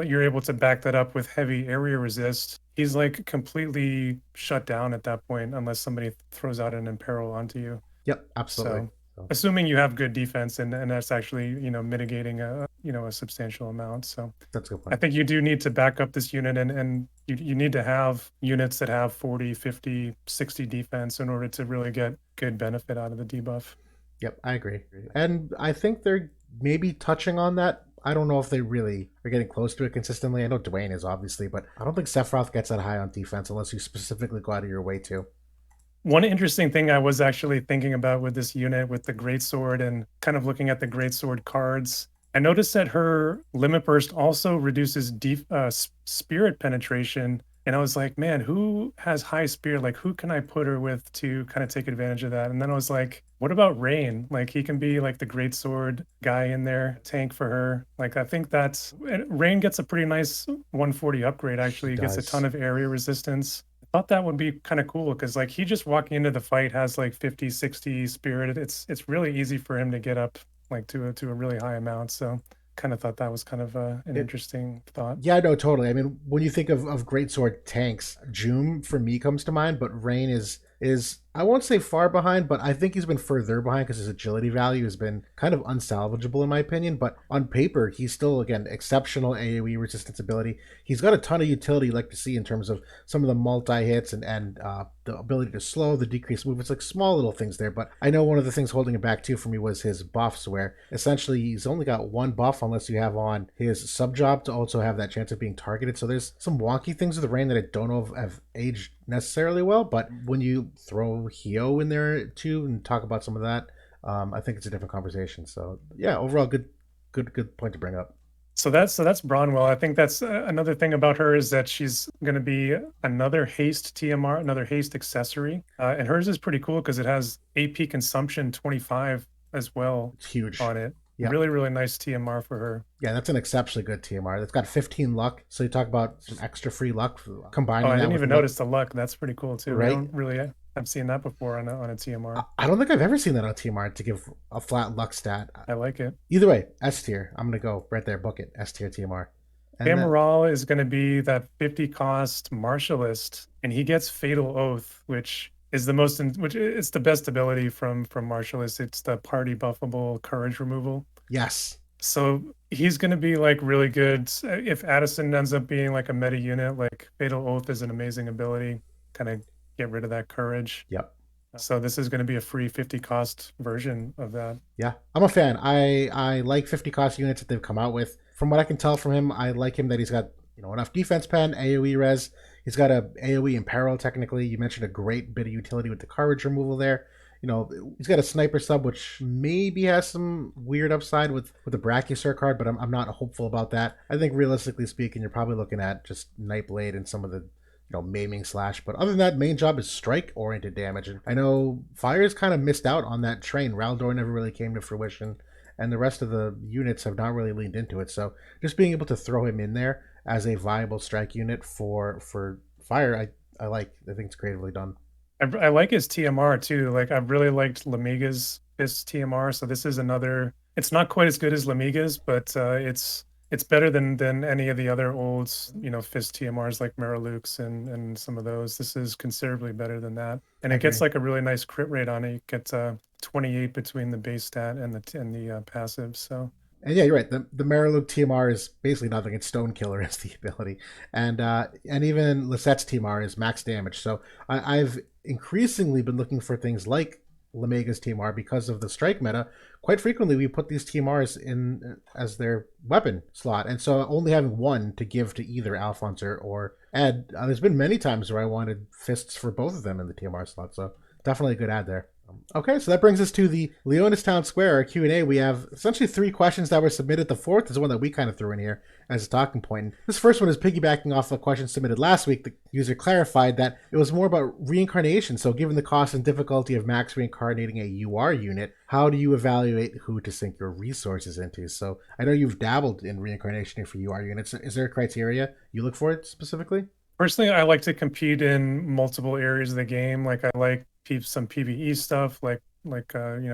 you're able to back that up with heavy area resist, he's like completely shut down at that point unless somebody throws out an imperil onto you. Yep. Absolutely. So So assuming you have good defense and that's actually, mitigating a substantial amount. So that's a good I point. think you do need to back up this unit and you need to have units that have 40, 50, 60 defense in order to really get good benefit out of the debuff. Yep, I agree. And I think they're maybe touching on that. I don't know if they really are getting close to it consistently. I know Dwayne is obviously, but I don't think Sephiroth gets that high on defense unless you specifically go out of your way to. One interesting thing I was actually thinking about with this unit with the greatsword and kind of looking at the greatsword cards, I noticed that her limit burst also reduces spirit penetration. And I was like, man, who has high spirit? Like, who can I put her with to kind of take advantage of that? And then I was like, what about Rain? Like, he can be like the greatsword guy in there, tank for her. Like, I think that's Rain gets a pretty nice 140 upgrade. He Actually, he gets a ton does. of area resistance. Thought that would be kind of cool because like he just walking into the fight has like 50, 60 spirit. It's really easy for him to get up like to a really high amount. So kind of thought that was kind of an It interesting thought. Yeah, no, totally. I mean, when you think of greatsword tanks, Joom for me comes to mind, but Rain is I won't say far behind, but I think he's been further behind because his agility value has been kind of unsalvageable in my opinion. But on paper, he's still again exceptional AOE resistance ability. He's got a ton of utility you like to see in terms of some of the multi hits and the ability to slow, the decreased move. It's like small little things there. But I know one of the things holding it back too for me was his buffs, where essentially he's only got one buff unless you have on his sub job to also have that chance of being targeted. So there's some wonky things with the Rain that I don't know if have aged necessarily well. But when you throw Hio in there too and talk about some of that I think it's a different conversation. So yeah, overall, good point to bring up. So that's Bronwell. I think that's another thing about her is that she's going to be another haste TMR, another haste accessory, and hers is pretty cool because it has AP consumption 25 as well It's huge. on it. Yeah. Really, really nice TMR for her. Yeah, that's an exceptionally good TMR. It's got 15 luck. So you talk about some extra free luck, Oh, combining I that didn't with even luck, notice the luck. That's pretty cool too. We right? don't really have seen that before on a TMR. I don't think I've ever seen that on TMR to give a flat luck stat. I like it. Either way, S tier. I'm gonna go right there, book it. S tier TMR. And then Khamral is going to be that 50 cost martialist, and he gets Fatal Oath, which is the most, which it's the best ability from martialist. It's the party buffable courage removal. yes, So he's going to be like really good. If Addison ends up being like a meta unit, like Fatal Oath is an amazing ability, kind of get rid of that courage. yep. So this is going to be a free 50 cost version of that. Yeah, I'm a fan. I like 50 cost units that they've come out with. From what I can tell from him, I like him that he's got enough defense pen, AOE res. He's got a AOE in peril technically. You mentioned a great bit of utility with the courage removal there. He's got a sniper sub, which maybe has some weird upside with the Brachiosaur card, but I'm not hopeful about that. I think realistically speaking, you're probably looking at just Nightblade and some of the maiming slash. But other than that, main job is strike oriented damage. And I know Fire's kind of missed out on that train. Raldor never really came to fruition, and the rest of the units have not really leaned into it. So just being able to throw him in there as a viable strike unit for Fire, I think it's creatively done. I like his TMR too. Like I've really liked Lamiga's Fist TMR. So this is another. It's not quite as good as Lamiga's, but it's better than any of the other old Fist TMRs like Maralukes and some of those. This is considerably better than that, and I it gets agree. like a really nice crit rate on it. It gets 28 between the base stat and the passive. So And yeah, you're right. The Mariluke TMR is basically nothing. It's Stone Killer is the ability, and even Lisette's TMR is max damage. So I've increasingly been looking for things like Lamega's TMR because of the strike meta. Quite frequently, we put these TMRs in as their weapon slot, and so only having one to give to either Alphonse or Ed. There's been many times where I wanted fists for both of them in the TMR slot. So definitely a good ad there. Okay, so that brings us to the Leonis Town Square, our Q&A. We have essentially three questions that were submitted. The fourth is one that we kind of threw in here as a talking point. And this first one is piggybacking off the question submitted last week. The user clarified that it was more about reincarnation. So given the cost and difficulty of max reincarnating a UR unit, how do you evaluate who to sink your resources into? So I know you've dabbled in reincarnation for UR units. Is there a criteria you look for it specifically? personally, I like to compete in multiple areas of the game. Like I like some PvE stuff, like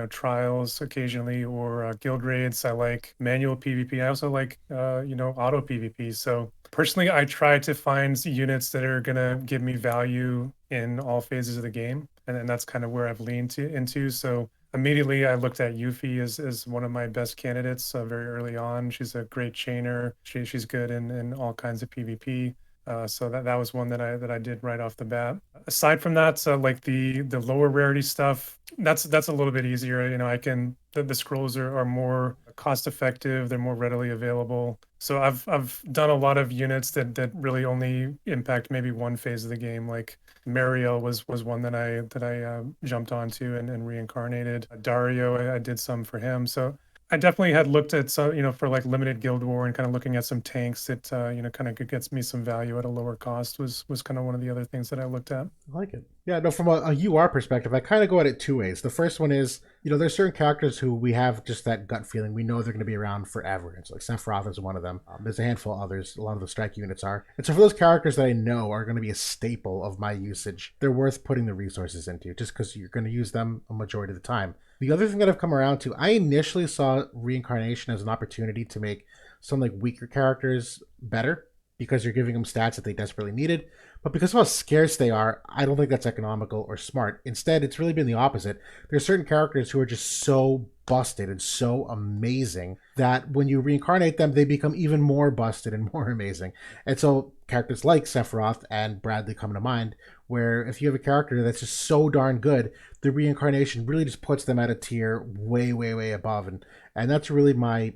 trials occasionally or guild raids. I like manual PvP. I also like auto PvP. So personally, I try to find units that are gonna give me value in all phases of the game, and that's kind of where I've leaned into. So immediately I looked at Yuffie as one of my best candidates very early on. She's a great chainer. She's good in all kinds of PvP. So that was one that I did right off the bat. Aside from that, so like the lower rarity stuff, that's a little bit easier. I can the scrolls are more cost effective. They're more readily available. So I've done a lot of units that really only impact maybe one phase of the game. Like Mariel was one that I jumped onto and reincarnated. Dario, I did some for him. So I definitely had looked at some, for like limited Guild War and kind of looking at some tanks that, kind of gets me some value at a lower cost was kind of one of the other things that I looked at. I like it. Yeah, no, from a UR perspective, I kind of go at it two ways. The first one is, there's certain characters who we have just that gut feeling. We know they're going to be around forever. And so like Sephiroth is one of them. There's a handful of others. A lot of the strike units are. And so for those characters that I know are going to be a staple of my usage, they're worth putting the resources into just because you're going to use them a majority of the time. The other thing that I've come around to, I initially saw reincarnation as an opportunity to make some like weaker characters better because you're giving them stats that they desperately needed. But because of how scarce they are, I don't think that's economical or smart. Instead, it's really been the opposite. There are certain characters who are just so busted and so amazing that when you reincarnate them, they become even more busted and more amazing. And so characters like Sephiroth and Bradley come to mind, where if you have a character that's just so darn good, the reincarnation really just puts them at a tier way, way, way above. And that's really my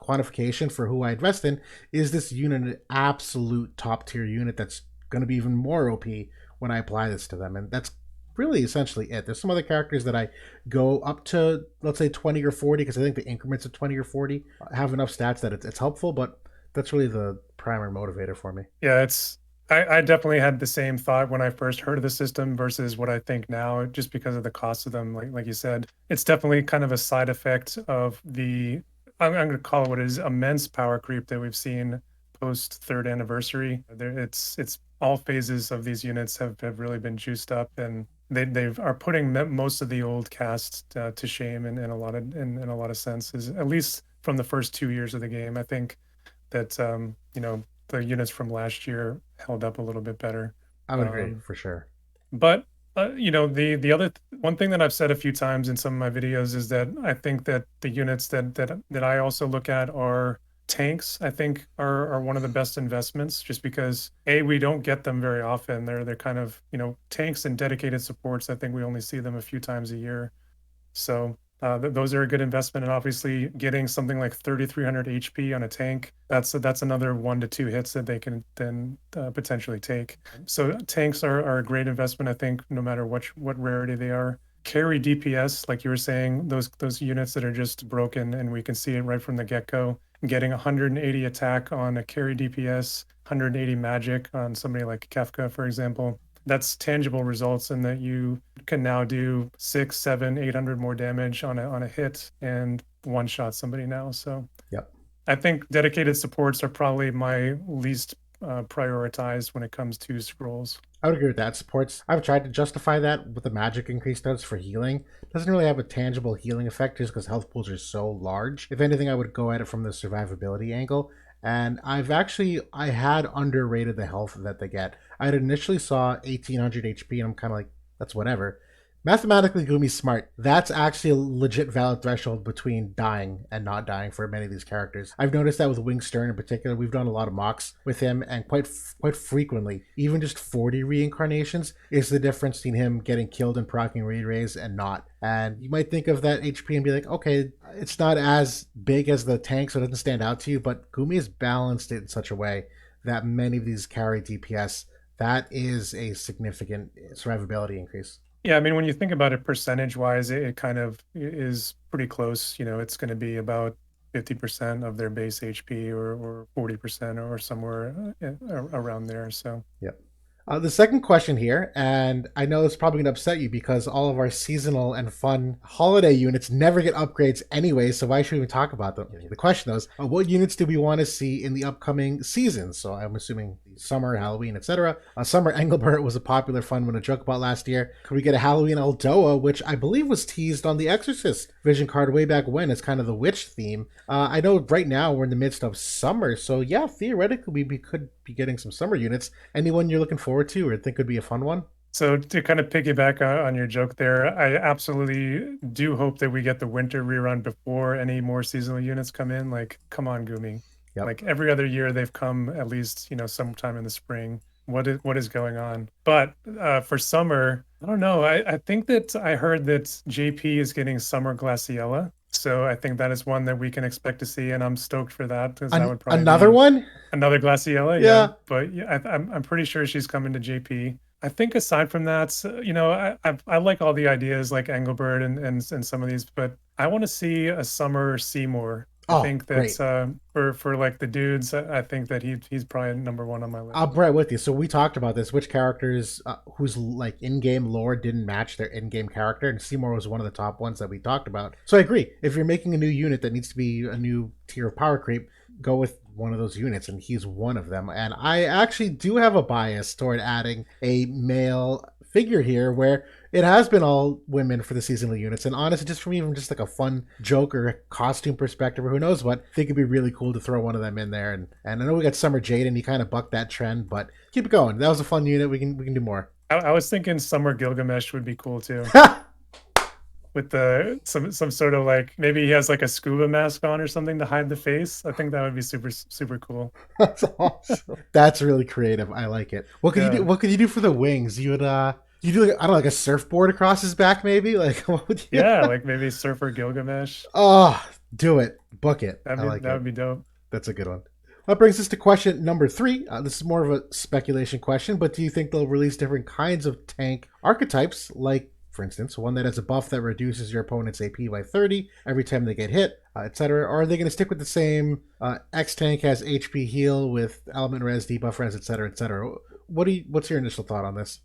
quantification for who I invest in. Is this unit an absolute top tier unit that's going to be even more OP when I apply this to them? And that's really essentially it. There's some other characters that I go up to, let's say 20 or 40, because I think the increments of 20 or 40 have enough stats that it's helpful, but that's really the primary motivator for me. Yeah, I definitely had the same thought when I first heard of the system versus what I think now, just because of the cost of them. Like you said, it's definitely kind of a side effect of the I'm going to call it what it is, immense power creep that we've seen post third anniversary. There, it's all phases of these units have really been juiced up, and they are putting most of the old cast to shame in a lot of in a lot of senses, at least from the first 2 years of the game. I think that the units from last year held up a little bit better. I would agree Um, for sure. but the other one thing that I've said a few times in some of my videos is that I think that the units that I also look at are tanks. I think are one of the best investments, just because we don't get them very often. They're kind of tanks and dedicated supports. I think we only see them a few times a year. So those are a good investment, and obviously getting something like 3,300 HP on a tank, that's another 1 to 2 hits that they can then potentially take. So tanks are a great investment, I think, no matter what rarity they are. Carry DPS, like you were saying, those units that are just broken, and we can see it right from the get-go. Getting 180 attack on a carry DPS, 180 magic on somebody like Kefka, for example, that's tangible results in that you can now do 6, 7, 800 more damage on a hit and one shot somebody now. So Yep. I think dedicated supports are probably my least prioritized when it comes to scrolls. I would agree with that. Supports, I've tried to justify that with the magic increase does for healing. It doesn't really have a tangible healing effect just because health pools are so large. If anything, I would go at it from the survivability angle. And I had underrated the health that they get. I had initially saw 1800 HP and I'm kind of like, that's whatever. Mathematically, Gumi's smart. That's actually a legit valid threshold between dying and not dying for many of these characters. I've noticed that with Wing Stern in particular. We've done a lot of mocks with him, and quite frequently, even just 40 reincarnations is the difference between him getting killed and proccing re-raise and not. And you might think of that HP and be like, okay, it's not as big as the tank, so it doesn't stand out to you, but Gumi has balanced it in such a way that many of these carry DPS, that is a significant survivability increase. Yeah, I mean, when you think about it percentage wise, it kind of is pretty close. It's going to be about 50% of their base HP, or 40%, or somewhere around there. So Yep. The second question here, and I know it's probably going to upset you because all of our seasonal and fun holiday units never get upgrades anyway, so why should we even talk about them? The question is, what units do we want to see in the upcoming seasons? So I'm assuming summer, Halloween, etc. Summer Engelbert was a popular fun one to joke about last year. Could we get a Halloween Aldoa, which I believe was teased on the Exorcist vision card way back when? It's kind of the witch theme. I know right now we're in the midst of summer, so yeah, theoretically we could be getting some summer units. Anyone you're looking forward to or think could be a fun one? So to kind of piggyback on your joke there, I absolutely do hope that we get the winter rerun before any more seasonal units come in. Like, come on, Gumi. Yep. Like every other year they've come at least, sometime in the spring. What is going on? But for summer, I don't know. I think that I heard that JP is getting Summer Glaciella. So I think that is one that we can expect to see, and I'm stoked for that, because that would probably Another be one? another Glaciella. Yeah, Yeah. but yeah, I'm pretty sure she's coming to JP. I think aside from that, I like all the ideas like Engelbert and some of these, but I want to see a summer Seymour. I Oh, think that's great. for like the dudes. I think that he's probably number one on my list. I'm right with you. So we talked about this. Which characters whose like in-game lore didn't match their in-game character, and Seymour was one of the top ones that we talked about. So I agree. If you're making a new unit that needs to be a new tier of power creep, go with one of those units, and he's one of them. And I actually do have a bias toward adding a male figure here where it has been all women for the seasonal units. And honestly, just from even just like a fun joke or a costume perspective or who knows what, I think it'd be really cool to throw one of them in there. And I know we got Summer Jade and he kind of bucked that trend, but keep it going. That was a fun unit. We can do more. I was thinking Summer Gilgamesh would be cool too, with the some sort of like, maybe he has like a scuba mask on or something to hide the face. I think that would be super super cool. That's awesome. That's really creative. I like it. What could you do? Yeah. What could you do for the wings? You do like, I don't know, like a surfboard across his back, maybe. Like what would you? Yeah, like maybe Surfer Gilgamesh. Oh, do it. Book it. I like That it. would be dope. That's a good one. That brings us to question number three. This is more of a speculation question, but do you think they'll release different kinds of tank archetypes, like, for instance, one that has a buff that reduces your opponent's AP by 30 every time they get hit, etc.? Or are they going to stick with the same X tank has HP heal with element res, debuff res, etc., etc.? What's your initial thought on this?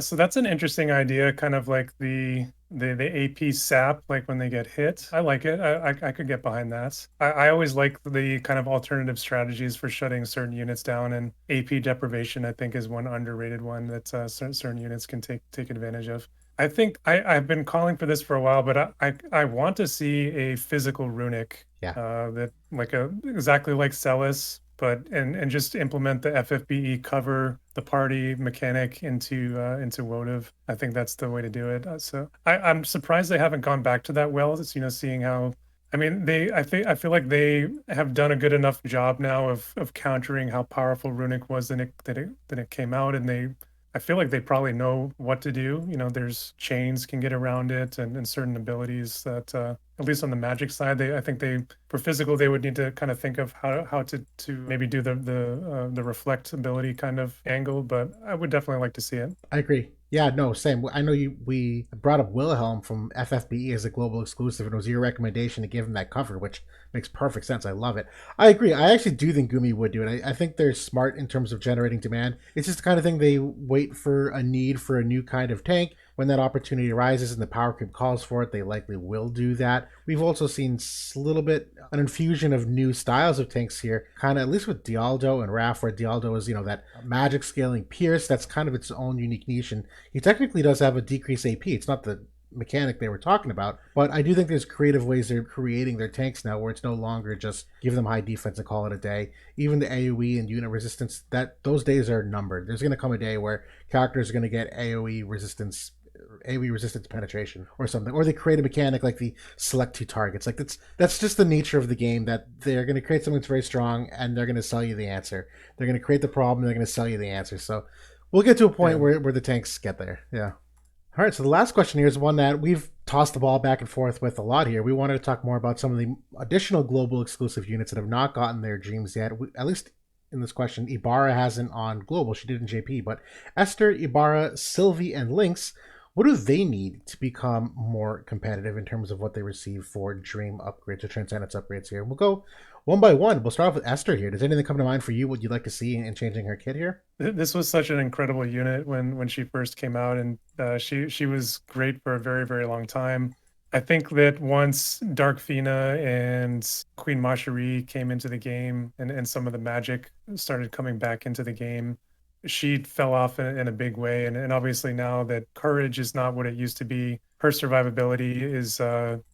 So that's an interesting idea, kind of like the AP sap, like when they get hit. I like it. I could get behind that. I always like the kind of alternative strategies for shutting certain units down, and AP deprivation, I think, is one underrated one that certain units can take advantage of. I think I've been calling for this for a while, but I want to see a physical runic Yeah, that like a exactly like Celis, but and just implement the FFBE cover the party mechanic into WOTV. I think that's the way to do it. So I'm surprised they haven't gone back to that well. It's, seeing how I mean I feel like they have done a good enough job now of countering how powerful Runic was than it came out, and I feel like they probably know what to do. There's chains can get around it, and certain abilities that at least on the magic side, I think they for physical they would need to kind of think of how to maybe do the reflect ability kind of angle. But I would definitely like to see it. I agree. Yeah, no, same. I know we brought up Wilhelm from FFBE as a global exclusive, and it was your recommendation to give him that cover, which makes perfect sense. I love it. I agree. I actually do think Gumi would do it. I think they're smart in terms of generating demand. It's just the kind of thing they wait for a need for a new kind of tank. When that opportunity arises and the power creep calls for it, they likely will do that. We've also seen a little bit an infusion of new styles of tanks here, kind of at least with Dialdo and Raph, where Dialdo is, that magic scaling Pierce. That's kind of its own unique niche, and he technically does have a decreased AP. It's not the mechanic they were talking about, but I do think there's creative ways they're creating their tanks now where it's no longer just give them high defense and call it a day. Even the AoE and unit resistance, that those days are numbered. There's going to come a day where characters are going to get AoE resistance penetration or something, or they create a mechanic like the select two targets. Like that's just the nature of the game, that they're going to create something that's very strong and they're going to sell you the answer. They're going to create the problem, they're going to sell you the answer. So we'll get to a point Yeah. where the tanks get there. Yeah. All right, so the last question here is one that we've tossed the ball back and forth with a lot here. We wanted to talk more about some of the additional global exclusive units that have not gotten their dreams yet. At least in this question, Ibarra hasn't on global. She did in JP, but Esther, Ibarra, Sylvie, and Lynx, what do they need to become more competitive in terms of what they receive for dream upgrades or transcendence upgrades here? We'll go one by one. We'll start off with Esther here. Does anything come to mind for you? What you'd like to see in changing her kit here? This was such an incredible unit when she first came out, and she was great for a very, very long time. I think that once Dark Fina and Queen Macherie came into the game, and some of the magic started coming back into the game, she fell off in a big way. And obviously now that Courage is not what it used to be, her survivability is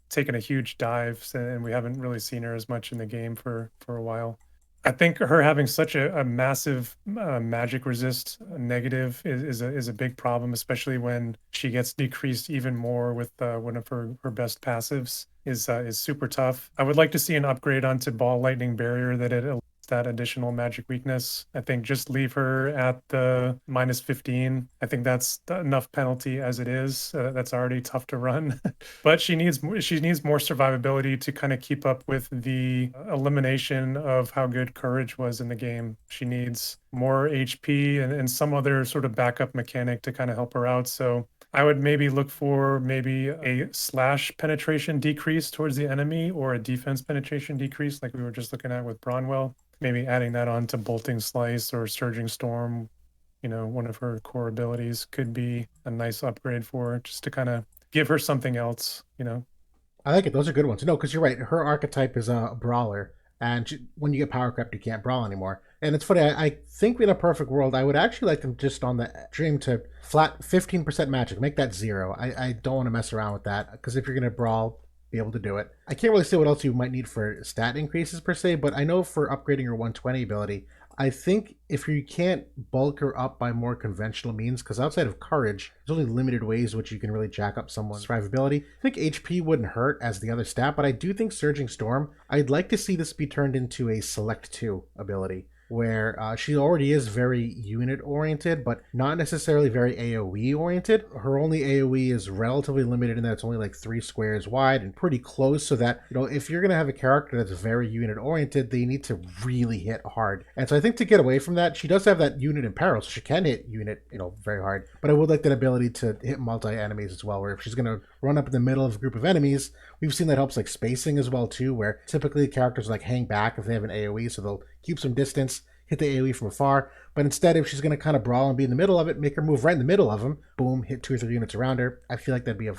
taking a huge dive, and we haven't really seen her as much in the game for a while. I think her having such a massive magic resist negative is a big problem, especially when she gets decreased even more with one of her best passives is super tough. I would like to see an upgrade onto Ball Lightning Barrier that it that additional magic weakness. I think just leave her at the minus 15. I think that's enough penalty as it is. That's already tough to run. But she needs more survivability to kind of keep up with the elimination of how good Courage was in the game. She needs more HP and some other sort of backup mechanic to kind of help her out. So I would maybe look for maybe a slash penetration decrease towards the enemy, or a defense penetration decrease like we were just looking at with Bronwell. Maybe adding that on to Bolting Slice or Surging Storm, one of her core abilities could be a nice upgrade for her, just to kind of give her something else. I like it. Those are good ones. No, because you're right. Her archetype is a brawler, and when you get power crept, you can't brawl anymore. And it's funny. I think in a perfect world, I would actually like them just on the dream to flat 15% magic, make that zero. I don't want to mess around with that, because if you're gonna brawl, be able to do it. I can't really say what else you might need for stat increases per se, but I know for upgrading your 120 ability, I think if you can't bulk her up by more conventional means, because outside of courage, there's only limited ways which you can really jack up someone's survivability. I think HP wouldn't hurt as the other stat, but I do think Surging Storm, I'd like to see this be turned into a select 2 ability, where she already is very unit oriented, but not necessarily very AoE oriented. Her only AoE is relatively limited in that it's only like 3 squares wide and pretty close, so that, if you're going to have a character that's very unit oriented, they need to really hit hard. And so I think to get away from that, she does have that unit in peril, so she can hit unit, very hard. But I would like that ability to hit multi enemies as well, where if she's going to run up in the middle of a group of enemies, we've seen that helps like spacing as well too, where typically characters like hang back if they have an AoE, so they'll keep some distance, hit the AoE from afar. But instead, if she's going to kind of brawl and be in the middle of it, make her move right in the middle of them, boom, hit 2 or 3 units around her. I feel like that'd be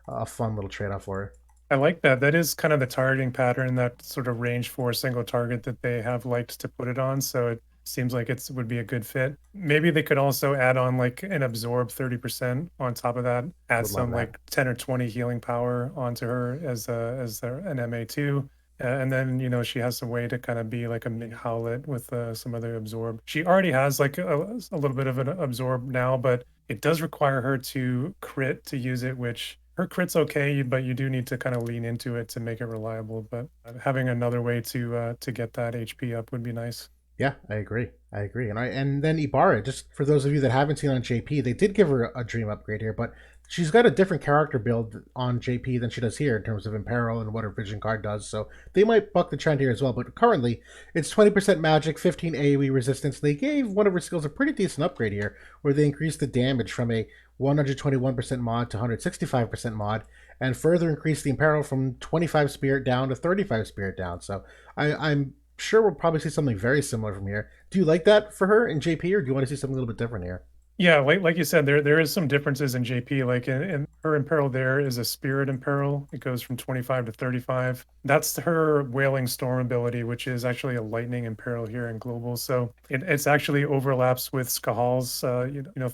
a fun little trade off for her. I like that. That is kind of the targeting pattern, that sort of range for a single target that they have liked to put it on. So it seems like it would be a good fit. Maybe they could also add on like an absorb 30% on top of that, add Would love some that. like 10 or 20 healing power onto her an MA2. And then, she has some way to kind of be like a mid howlet with some other absorb. She already has like a little bit of an absorb now, but it does require her to crit to use it, which her crit's okay, but you do need to kind of lean into it to make it reliable. But having another way to get that HP up would be nice. Yeah, I agree. I agree. And then Ibarra, just for those of you that haven't seen on JP, they did give her a dream upgrade here, but she's got a different character build on JP than she does here in terms of Imperil and what her vision card does. So they might buck the trend here as well. But currently, it's 20% magic, 15 AoE resistance. They gave one of her skills a pretty decent upgrade here, where they increased the damage from a 121% mod to 165% mod, and further increased the Imperil from 25 spirit down to 35 spirit down. So I'm sure we'll probably see something very similar from here. Do you like that for her in JP, or do you want to see something a little bit different here? Yeah, like you said, there is some differences in JP. Like in her imperil, there is a spirit imperil. It goes from 25 to 35. That's her wailing storm ability, which is actually a lightning imperil here in global. So it's actually overlaps with Skahal's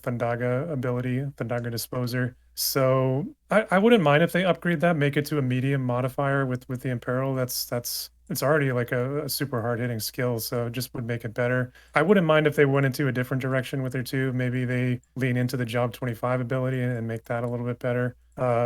Thundaga ability, Thundaga Disposer. So I wouldn't mind if they upgrade that, make it to a medium modifier with the imperil. That's it's already like a super hard hitting skill, so it just would make it better. I wouldn't mind if they went into a different direction with her too. Maybe they lean into the job 25 ability and make that a little bit better.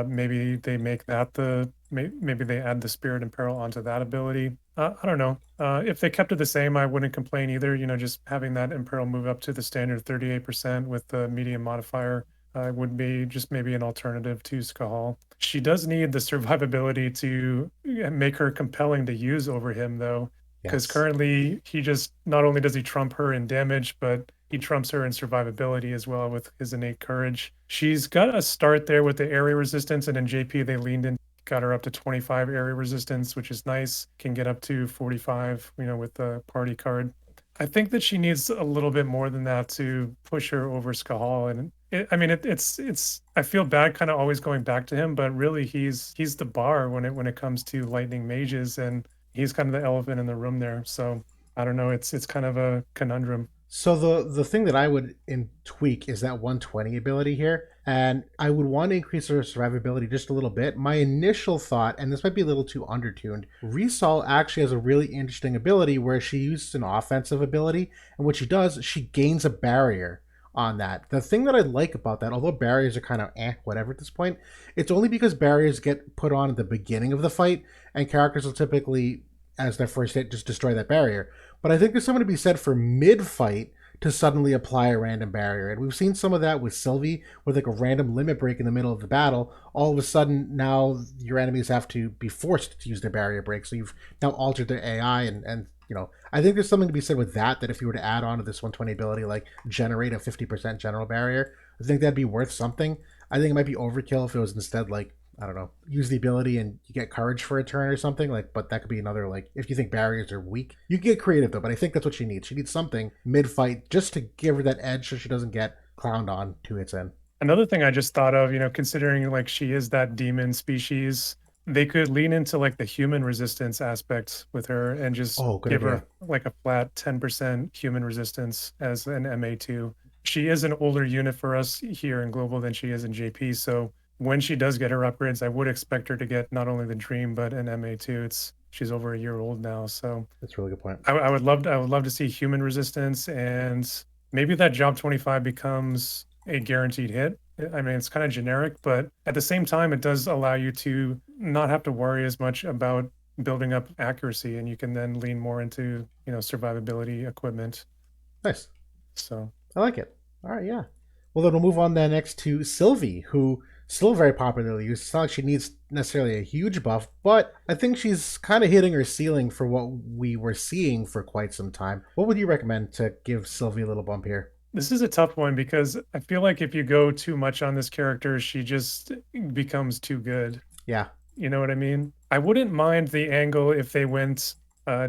Maybe they make that maybe they add the spirit and peril onto that ability. I don't know. If they kept it the same, I wouldn't complain either. Just having that imperil move up to the standard 38% with the medium modifier would be just maybe an alternative to Skahal. She does need the survivability to make her compelling to use over him, though, because Yes. currently he just not only does he trump her in damage, but he trumps her in survivability as well with his innate courage. She's got a start there with the area resistance, and in JP they leaned in, got her up to 25 area resistance, which is nice. Can get up to 45, with the party card. I think that she needs a little bit more than that to push her over Skahal. And it's I feel bad kind of always going back to him, but really he's the bar when it comes to lightning mages, and he's kind of the elephant in the room there. So I don't know, it's kind of a conundrum. So the thing that I would tweak is that 120 ability here, and I would want to increase her survivability just a little bit. My initial thought, and this might be a little too undertuned, Resol actually has a really interesting ability where she uses an offensive ability, and what she does, she gains a barrier on that. The thing that I like about that, although barriers are kind of whatever at this point, it's only because barriers get put on at the beginning of the fight, and characters will typically, as their first hit, just destroy that barrier. But I think there's something to be said for mid fight to suddenly apply a random barrier. And we've seen some of that with Sylvie, with like a random limit break in the middle of the battle. All of a sudden, now your enemies have to be forced to use their barrier break. So you've now altered their AI. And I think there's something to be said with that if you were to add on to this 120 ability, like generate a 50% general barrier, I think that'd be worth something. I think it might be overkill if it was instead like, I don't know, use the ability and you get courage for a turn or something. Like, but that could be another, like, if you think barriers are weak, you can get creative though. But I think that's what she needs. She needs something mid fight just to give her that edge so she doesn't get clowned on 2 hits in. Another thing I just thought of, considering like she is that demon species, they could lean into like the human resistance aspect with her and just Oh, good give idea. her like a flat 10% human resistance as an MA2. She is an older unit for us here in Global than she is in JP. So when she does get her upgrades, I would expect her to get not only the Dream, but an MA2. She's over a year old now. So That's a really good point. I would love to see human resistance, and maybe that job 25 becomes a guaranteed hit. I mean, it's kind of generic, but at the same time, it does allow you to not have to worry as much about building up accuracy, and you can then lean more into, survivability equipment. Nice. So I like it. All right, yeah. Well, then we'll move on then next to Sylvie, who still very popularly used. It's not like she needs necessarily a huge buff, but I think she's kind of hitting her ceiling for what we were seeing for quite some time. What would you recommend to give Sylvie a little bump here? this is a tough one because I feel like if you go too much on this character, she just becomes too good. Yeah. You know what I mean? I wouldn't mind the angle if they went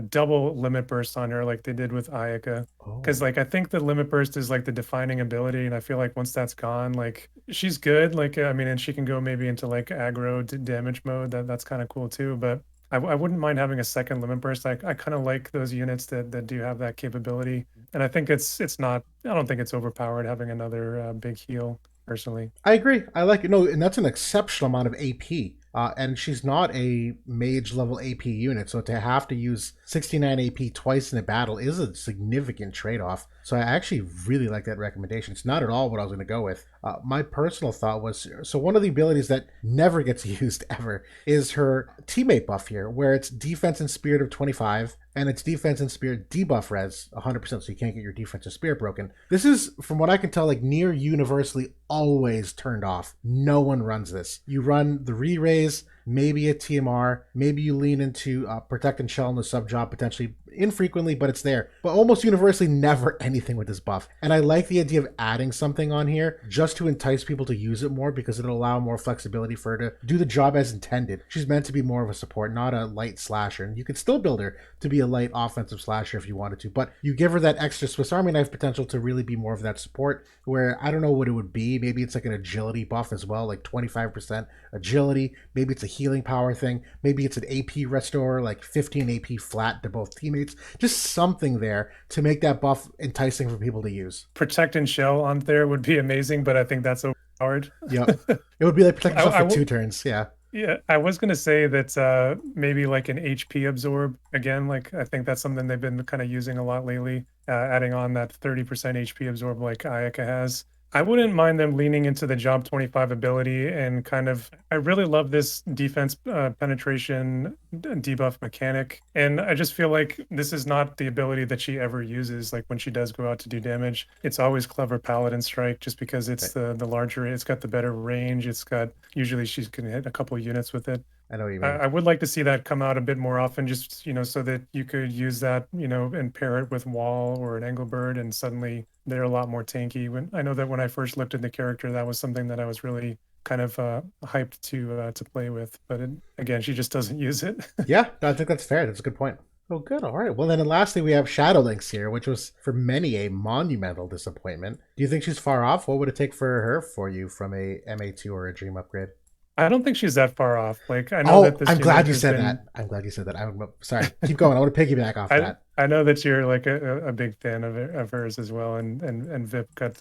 double limit burst on her like they did with Ayaka. Because Oh. like I think the limit burst is like the defining ability, and I feel like once that's gone, like she's good. Like I mean, and she can go maybe into like aggro damage mode. That's kind of cool too. But I wouldn't mind having a second limit burst. I kind of like those units that do have that capability, and I think it's not. I don't think it's overpowered having another big heal personally. I agree. I like it. No, and that's an exceptional amount of AP. And she's not a mage level AP unit, so to have to use 69 AP twice in a battle is a significant trade off. So I actually really like that recommendation. It's not at all what I was going to go with. My personal thought was so one of the abilities that never gets used ever is her teammate buff here, where it's defense and spirit of 25 and its defense and spirit debuff res 100%, so you can't get your defense and spirit broken. This is, from what I can tell, like near universally always turned off. No one runs this. You run the re-raise, maybe a TMR, maybe you lean into protect and shell in the sub job potentially infrequently, but it's there. But almost universally never anything with this buff. And I like the idea of adding something on here just to entice people to use it more because it'll allow more flexibility for her to do the job as intended. She's meant to be more of a support, not a light slasher. And you could still build her to be a light offensive slasher if you wanted to, but you give her that extra Swiss Army knife potential to really be more of that support where I don't know what it would be. Maybe it's like an agility buff as well, like 25% agility. Maybe it's a healing power thing. Maybe it's an AP restore, like 15 AP flat to both teammates. Just something there to make that buff enticing for people to use. Protect and shell on there would be amazing, but I think that's overpowered. Yep. It would be like protect yourself I for 2 turns. Yeah. Yeah, I was gonna say that maybe like an HP absorb again. Like I think that's something they've been kind of using a lot lately, adding on that 30% HP absorb like Ayaka has. I wouldn't mind them leaning into the job 25 ability and kind of. I really love this defense penetration debuff mechanic, and I just feel like this is not the ability that she ever uses. Like when she does go out to do damage, it's always clever paladin strike, just because it's Right. the larger. It's got the better range. It's got usually she can hit a couple units with it. I know what you I, mean. I would like to see that come out a bit more often, just so that you could use that, and pair it with Wall or an Engelbird, and suddenly they're a lot more tanky. When I know that when I first looked at the character, that was something that I was really kind of hyped to play with. But again, she just doesn't use it. Yeah, I think that's fair. That's a good point. Oh, good. All right. Well, then, and lastly, we have Shadowlinks here, which was for many a monumental disappointment. Do you think she's far off? What would it take for her for you from a MA2 or a Dream upgrade? I don't think she's that far off. Like I know that Oh, this I'm unit glad you has said been. that. I'm glad you said that. I'm sorry. Keep going. I want to piggyback off I that. I know that you're like a big fan of hers as well, and Vip got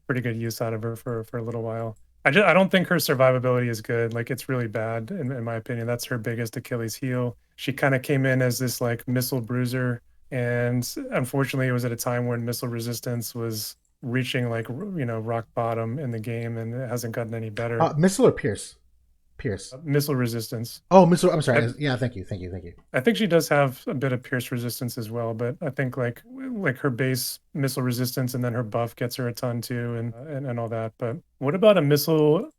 pretty good use out of her for a little while. I don't think her survivability is good. Like it's really bad in my opinion. That's her biggest Achilles heel. She kind of came in as this like missile bruiser, and unfortunately, it was at a time when missile resistance was reaching like rock bottom in the game, and it hasn't gotten any better. Missile or Pierce? Pierce. Missile resistance. Oh, Missile. I'm I, sorry. Yeah, thank you. Thank you. Thank you. I think she does have a bit of pierce resistance as well, but I think like her base missile resistance and then her buff gets her a ton too, and all that. But what about a missile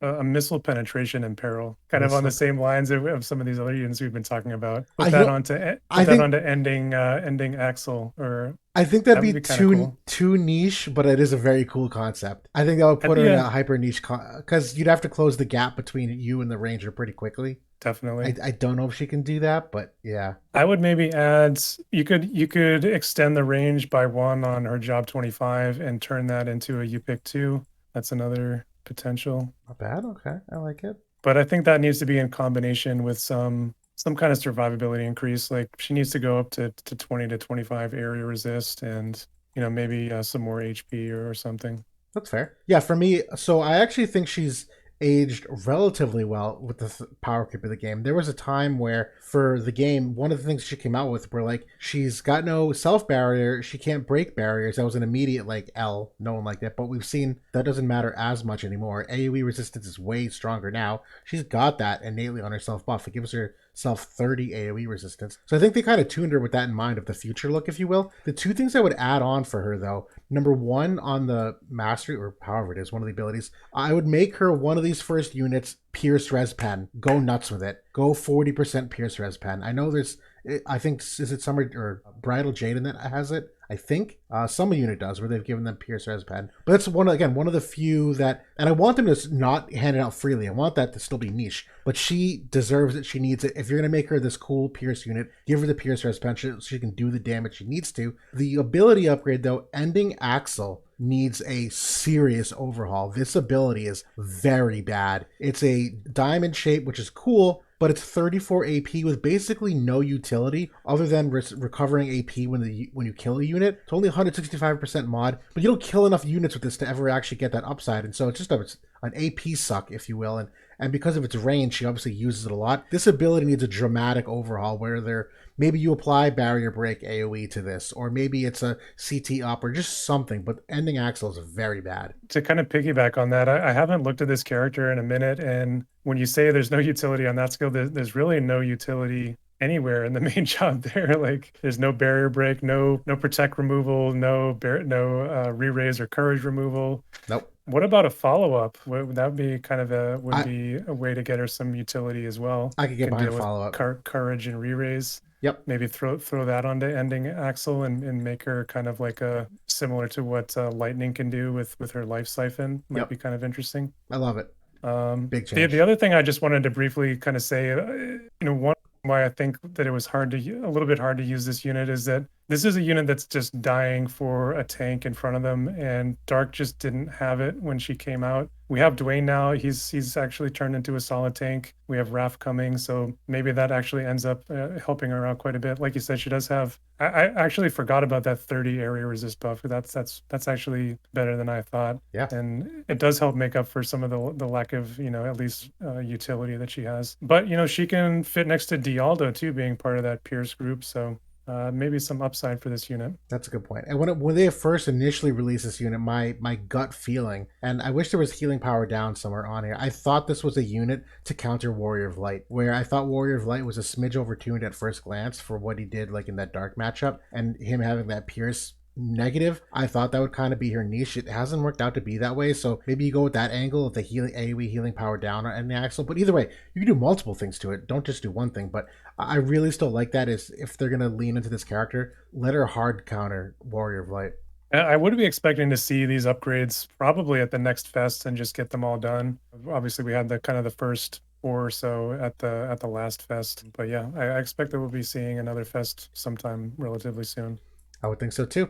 penetration in peril? Kind of on the Missile. same lines of some of these other units we've been talking about. You know, I Put that think onto ending axle, or I think that'd that would be be kind of too cool. too niche, but it is a very cool concept. I think that would put her in Yeah, a hyper niche because you'd have to close the gap between you and the ranger pretty quickly. definitely. I don't know if she can do that, but yeah, I would maybe add you could extend the range by one on her job 25 and turn that into a you pick two. That's another potential. not bad. Okay, I like it. But I think that needs to be in combination with some kind of survivability increase. Like she needs to go up to 20 to 25 area resist, and maybe some more HP or something. That's fair. Yeah, for me, so I actually think she's aged relatively well with the power creep of the game. There was a time where, for the game, one of the things she came out with were like, she's got no self barrier, she can't break barriers. That was an immediate like L, no one liked that. But we've seen that doesn't matter as much anymore. AoE resistance is way stronger now. She's got that innately on her self buff. It gives her self 30 AoE resistance. So I think they kind of tuned her with that in mind of the future look, if you will. The two things I would add on for her though, number one, on the mastery, or however it is, one of the abilities, I would make her one of these first units Pierce Res Pen. Go nuts with it. Go 40% Pierce Res Pen. I know there's, I think, is it Summer or Bridal Jaden that has it? I think some unit does, where they've given them Pierce Res Pen. But that's one of the few that, and I want them to not hand it out freely. I want that to still be niche. But she deserves it. She needs it. If you're gonna make her this cool Pierce unit, give her the Pierce Res Pen so she can do the damage she needs to. The ability upgrade though, Ending Axle, needs a serious overhaul. This ability is very bad. It's a diamond shape, which is cool, but it's 34 AP with basically no utility other than recovering AP when you kill a unit. It's only 165% mod, but you don't kill enough units with this to ever actually get that upside, and so it's just an AP suck, if you will, and because of its range, she obviously uses it a lot. This ability needs a dramatic overhaul where maybe you apply barrier break AoE to this, or maybe it's a CT up or just something, but Ending Axle is very bad. To kind of piggyback on that, I haven't looked at this character in a minute, and when you say there's no utility on that skill, there's really no utility anywhere in the main job there. Like there's no barrier break, no protect removal, no re-raise or courage removal. Nope. What about a follow-up? That would be kind of be a way to get her some utility as well. I could get behind a follow-up. Courage and re-raise. Yep. Maybe throw that onto Ending Axle and make her kind of like a similar to what Lightning can do with her life siphon. Might be kind of interesting. I love it. Big change. The other thing I just wanted to briefly kind of say, one why I think that it was a little bit hard to use this unit is that this is a unit that's just dying for a tank in front of them, and Dark just didn't have it when she came out. We have Dwayne now. He's actually turned into a solid tank. We have Raph coming, so maybe that actually ends up helping her out quite a bit. Like you said, she does have. I actually forgot about that 30 area resist buff. That's actually better than I thought. Yeah, and it does help make up for some of the lack of at least utility that she has. But she can fit next to Dialdo too, being part of that Pierce group. So. Maybe some upside for this unit. That's a good point. And when they first initially released this unit, my gut feeling, and I wish there was healing power down somewhere on here, I thought this was a unit to counter Warrior of Light, where I thought Warrior of Light was a smidge overtuned at first glance for what he did like in that Dark matchup, and him having that Pierce negative, I thought that would kind of be her niche. It hasn't worked out to be that way, so maybe you go with that angle of the healing AoE healing power down and the Axle. But either way, you can do multiple things to it. Don't just do one thing. But I really still like that, is if they're gonna lean into this character, let her hard counter Warrior of Light. I would be expecting to see these upgrades probably at the next fest and just get them all done. Obviously, we had the kind of the first 4 or so at the last fest, but yeah, I expect that we'll be seeing another fest sometime relatively soon. I would think so too.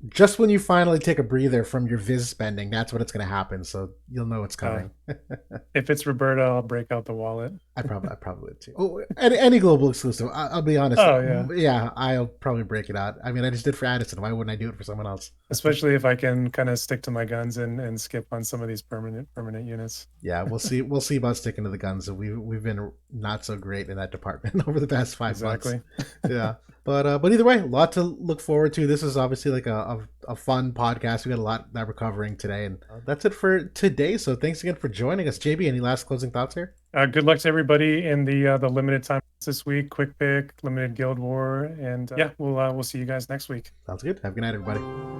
Just when you finally take a breather from your Viz spending, that's when it's going to happen. So you'll know it's coming. If it's Roberta, I'll break out the wallet. I probably would too. Oh, any global exclusive. I'll be honest. Oh yeah. I'll probably break it out. I mean, I just did for Addison. Why wouldn't I do it for someone else? Especially if I can kind of stick to my guns and skip on some of these permanent units. Yeah, we'll see. We'll see about sticking to the guns. We've been not so great in that department over the past 5 months. Yeah. But either way, a lot to look forward to. This is obviously like a fun podcast. We got a lot that we're covering today, and that's it for today. So thanks again for joining us, JB. Any last closing thoughts here? Good luck to everybody in the limited time this week. Quick pick, limited guild war, and we'll see you guys next week. Sounds good. Have a good night, everybody.